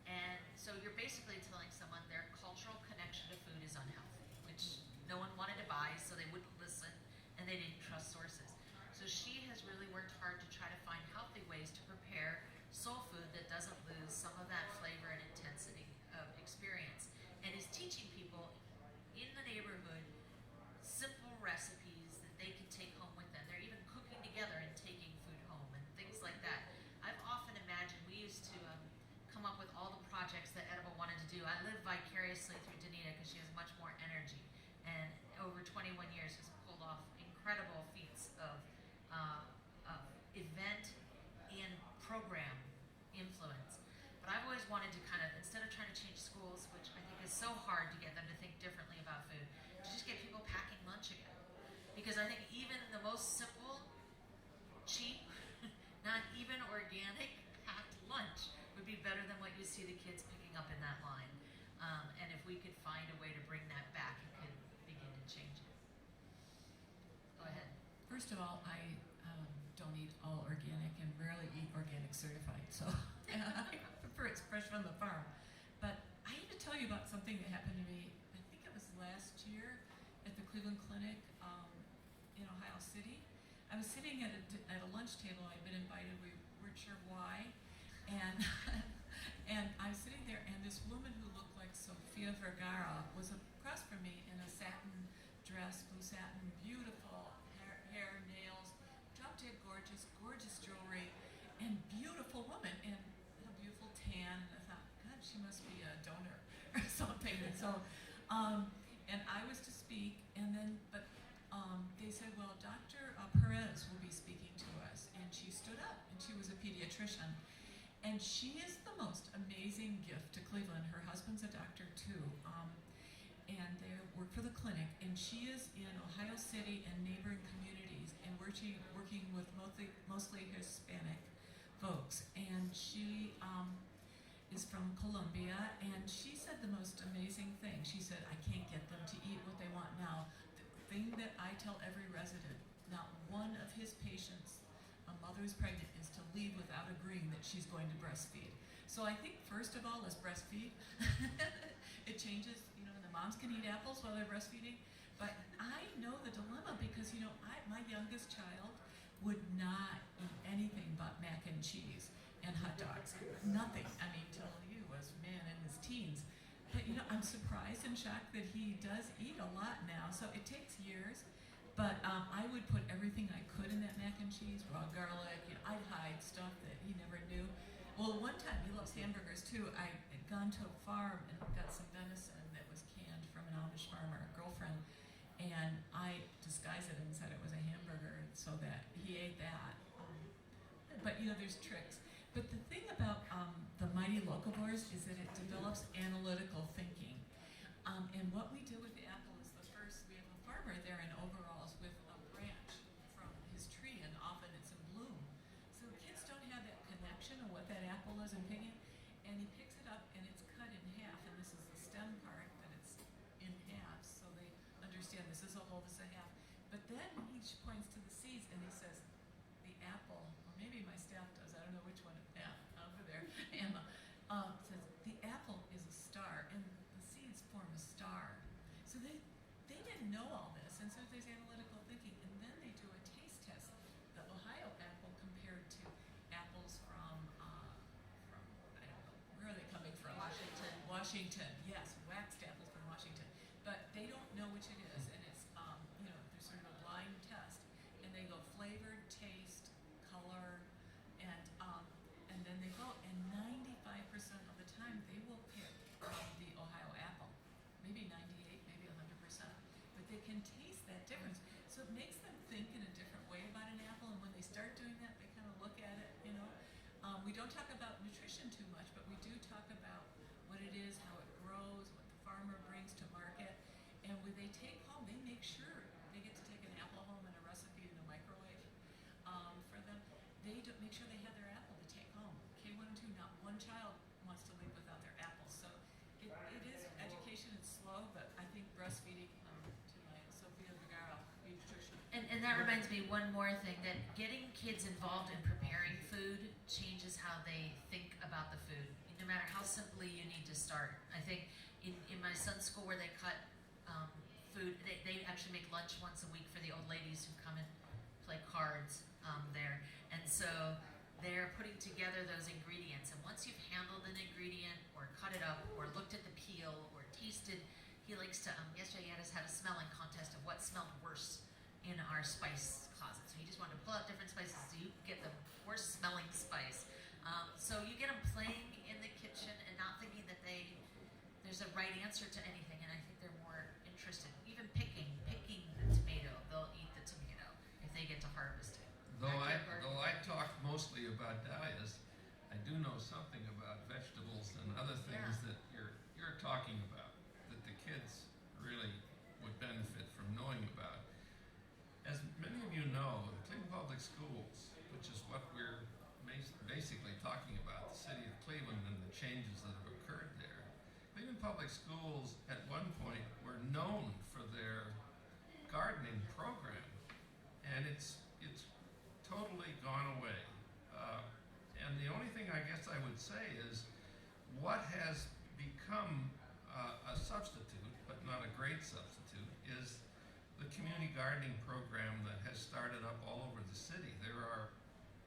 And so you're basically telling someone their cultural connection to food is unhealthy, which no one wanted to buy, so they wouldn't listen, and they didn't trust sources. So she has really worked hard to try to find healthy ways to prepare soul food that doesn't lose some of that flavor and intensity of experience, and is teaching people in the neighborhood simple recipes that they can take home with them. They're even cooking together and taking food home and things like that. I've often imagined, we used to come up with all the projects that Edible wanted to do. I live vicariously through Danita because she has much more energy, and over 21 years has pulled off incredible feats of event and program influence. But I've always wanted to kind of, instead of trying to change schools, which I think is so hard to get them to think differently about food, to just get people packing lunch again. Because I think even the most simple, cheap, not even organic packed lunch would be better than what you see the kids picking up in that line. And if we could find a way to bring that back, it could begin to change it. Go ahead. First of all, I don't eat all organic and rarely eat organic certified, so I prefer it's fresh from the farm. But I have to tell you about something that happened to me, I think it was last year at the Cleveland Clinic in Ohio City. I was sitting at a lunch table. I'd been invited, we weren't sure why, and and I was sitting there, and this woman who looked like Sofia Vergara was across from me in a satin dress, blue satin, beautiful hair, nails, drop dead gorgeous, gorgeous jewelry, and beautiful woman, and a beautiful tan. And I thought, God, she must be a donor or something. And so, and I was to speak, and then, but they said, well, Dr. Perez will be speaking to us, and she stood up, and she was a pediatrician, and she is the most amazing gift to Cleveland. Her husband's a doctor too. And they work for the clinic, and she is in Ohio City and neighboring communities, and working with mostly Hispanic folks. And she is from Colombia, and she said the most amazing thing. She said, I can't get them to eat what they want now. The thing that I tell every resident, not one of his patients, a mother who's pregnant, is to leave without agreeing that she's going to breastfeed. So I think, first of all, let's breastfeed. It changes, the moms can eat apples while they're breastfeeding. But I know the dilemma because, my youngest child would not eat anything but mac and cheese and hot dogs. Nothing. Till he was, in his teens. But, I'm surprised and shocked that he does eat a lot now. So it takes years. But I would put everything I could in that mac and cheese, raw garlic. I'd hide stuff that he never knew. Well, one time, he loves hamburgers too. I had gone to a farm and got some venison that was canned from an Amish farmer, a girlfriend, and I disguised it and said it was a hamburger so that he ate that. But there's tricks. But the thing about the mighty locavores is that it develops analytical thinking. And what we do with the apple is we have a farmer there in overalls with a branch from his tree, and often it's in bloom. So the kids don't have that connection of what that apple is and picking it. And he picks it up and it's cut in half, and this is the stem part that it's in half, so they understand this is a whole, this is a half. But then he points to the seeds and he says, the apple, or maybe my staff does, I don't know which one, over there, Emma, says, the apple is a star, and the seeds form a star. So they didn't know all this, and so there's analytical thinking, and then they do a taste test. The Ohio apple compared to apples from I don't know, where are they coming from? Washington, yes, waxed apples from Washington. But they don't know which it is, and it's, there's sort of a blind test, and they go flavor, taste, color, and then they go, and 95% of the time they will pick the Ohio apple. Maybe 98, maybe 100%. But they can taste that difference. So it makes them think in a different way about an apple, and when they start doing that, they kind of look at it, We don't talk about nutrition too much, but we do talk about what it is, how it grows, what the farmer brings to market. And when they take home, they make sure they get to take an apple home and a recipe in a microwave for them. They make sure they have their apple to take home. K1 and 2, not one child wants to leave without their apple. So it is education. It's slow, but I think breastfeeding, to my Sofia Vergara pediatrician. And that reminds me one more thing, that getting kids involved in preparing food changes how they think about the food. No matter how simply you need to start. I think in my son's school where they cut food, they actually make lunch once a week for the old ladies who come and play cards there. And so they're putting together those ingredients. And once you've handled an ingredient or cut it up or looked at the peel or tasted, he likes to, yesterday he had us have a smelling contest of what smelled worse in our spice closet. So he just wanted to pull out different spices so you get the worst smelling spice. So you get them playing in the kitchen and not thinking that there's a right answer to anything, and I think they're more interested. Even picking the tomato, they'll eat the tomato if they get to harvest it. Though I talk mostly about dahlias, I do know something about vegetables and other things that you're talking about, that the kids really would benefit from knowing about. As many of you know, the Cleveland Public Schools, which is what we're basically talking about, the city of Cleveland and the changes that have occurred there. Cleveland Public Schools at one point were known for their gardening program, and it's totally gone away. And the only thing I guess I would say is what has become a substitute, but not a great substitute, is the community gardening program that has started up all over the city. There are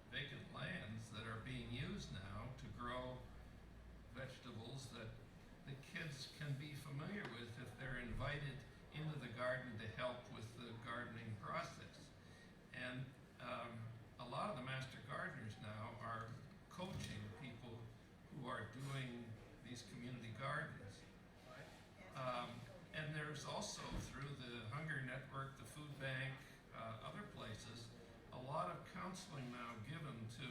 vacant lands that are being used now to grow vegetables that the kids can be familiar with if they're invited into the garden to help with the gardening process. And a lot of the master gardeners now are coaching people who are doing these community gardens. And there's also, through the Hunger Network, the Food Bank, other places, a lot of counseling now given to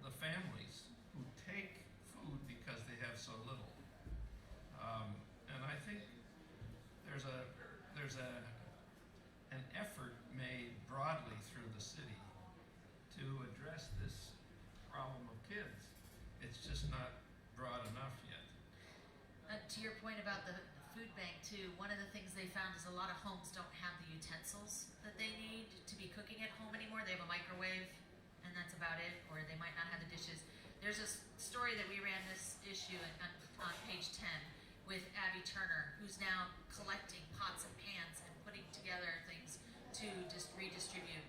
the families who take food because they have so little. And I think there's an effort made broadly through the city to address this problem of kids. It's just not broad enough yet. To your point about the food bank too, one of the things they found is a lot of homes don't have the utensils that they need to be cooking at home anymore. They have a microwave and that's about it, or they might not have the dishes. There's a story that we ran this issue on page 10 with Abby Turner, who's now collecting pots and pans and putting together things to just redistribute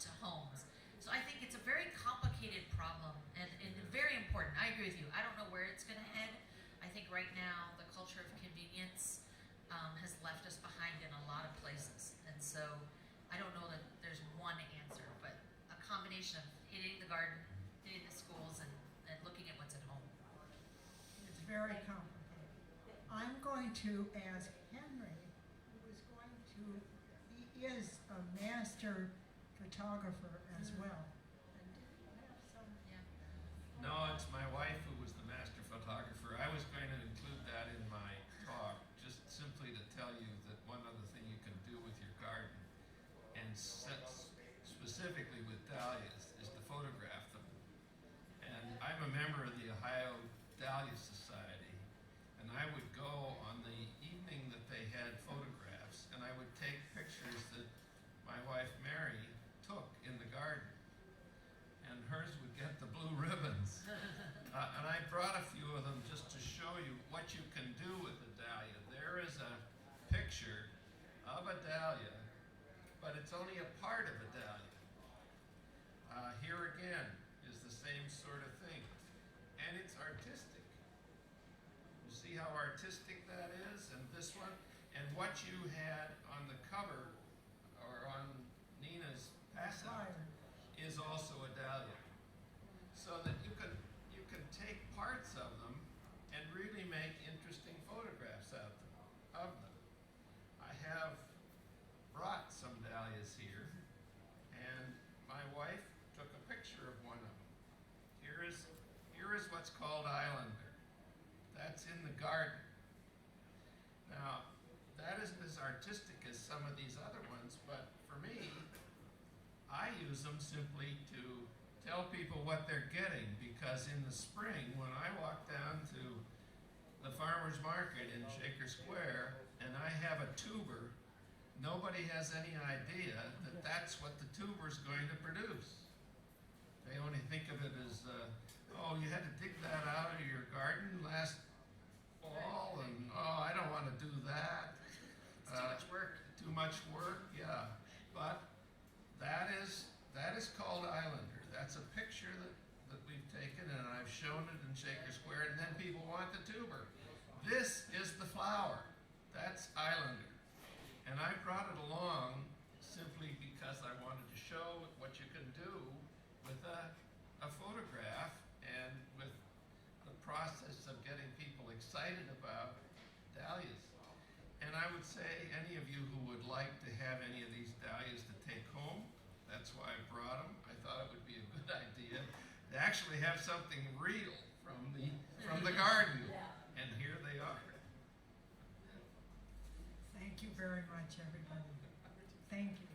to homes. So I think it's a very complicated problem and very important. I agree with you. I don't know where it's going to head. I think right now the culture of convenience has left us behind in a lot of places. And so I don't know that there's one answer, but a combination of hitting the garden, hitting the schools, and looking at what's at home. It's very complicated. I'm going to ask Henry, who is going to, he is a master photographer as well. And did you have some? Yeah. No, it's my wife who was the master photographer. I was going to include that in my talk, just simply to tell you that one other thing you can do with your garden, and specifically with dahlias, is to photograph them. And I'm a member of the Ohio Dahlia Society, and I would go on the evening that they had photographs, and I would take pictures that my wife Mary took in the garden, and hers would get the blue ribbons. And I brought a few of them just to show you what you can do with a dahlia. There is a picture of a dahlia, but it's only a part of a dahlia. Here again is the same sort of thing, and it's artistic. You see how artistic that is? And this one, and what you had on the cover, or on Nina's pass-out, is also a dahlia. So that you can take parts of them and really make interesting photographs of them. I have brought some dahlias here, and my wife took a picture of one of them. Here is what's called Islander. That's in the garden. Now, that isn't as artistic as some of these other ones, but for me, I use them simply to tell people what they're getting, because in the spring, when I walk down to the farmer's market in Shaker Square, and I have a tuber nobody has any idea that that's what the tuber's going to produce. They only think of it as, oh, you had to dig that out of your garden last fall, and oh, I don't want to do that. It's too much work. Too much work, yeah. But that is called Islander. That's a picture that we've taken, and I've shown it in Shaker Square, and then people want the tuber. This is the flower. That's Islander. And I brought it along simply because I wanted to show what you can do with a photograph and with the process of getting people excited about dahlias. And I would say any of you who would like to have any of these dahlias to take home, that's why I brought them. I thought it would be a good idea to actually have something real from the garden. And here they are. Thank you very much, everybody. Thank you.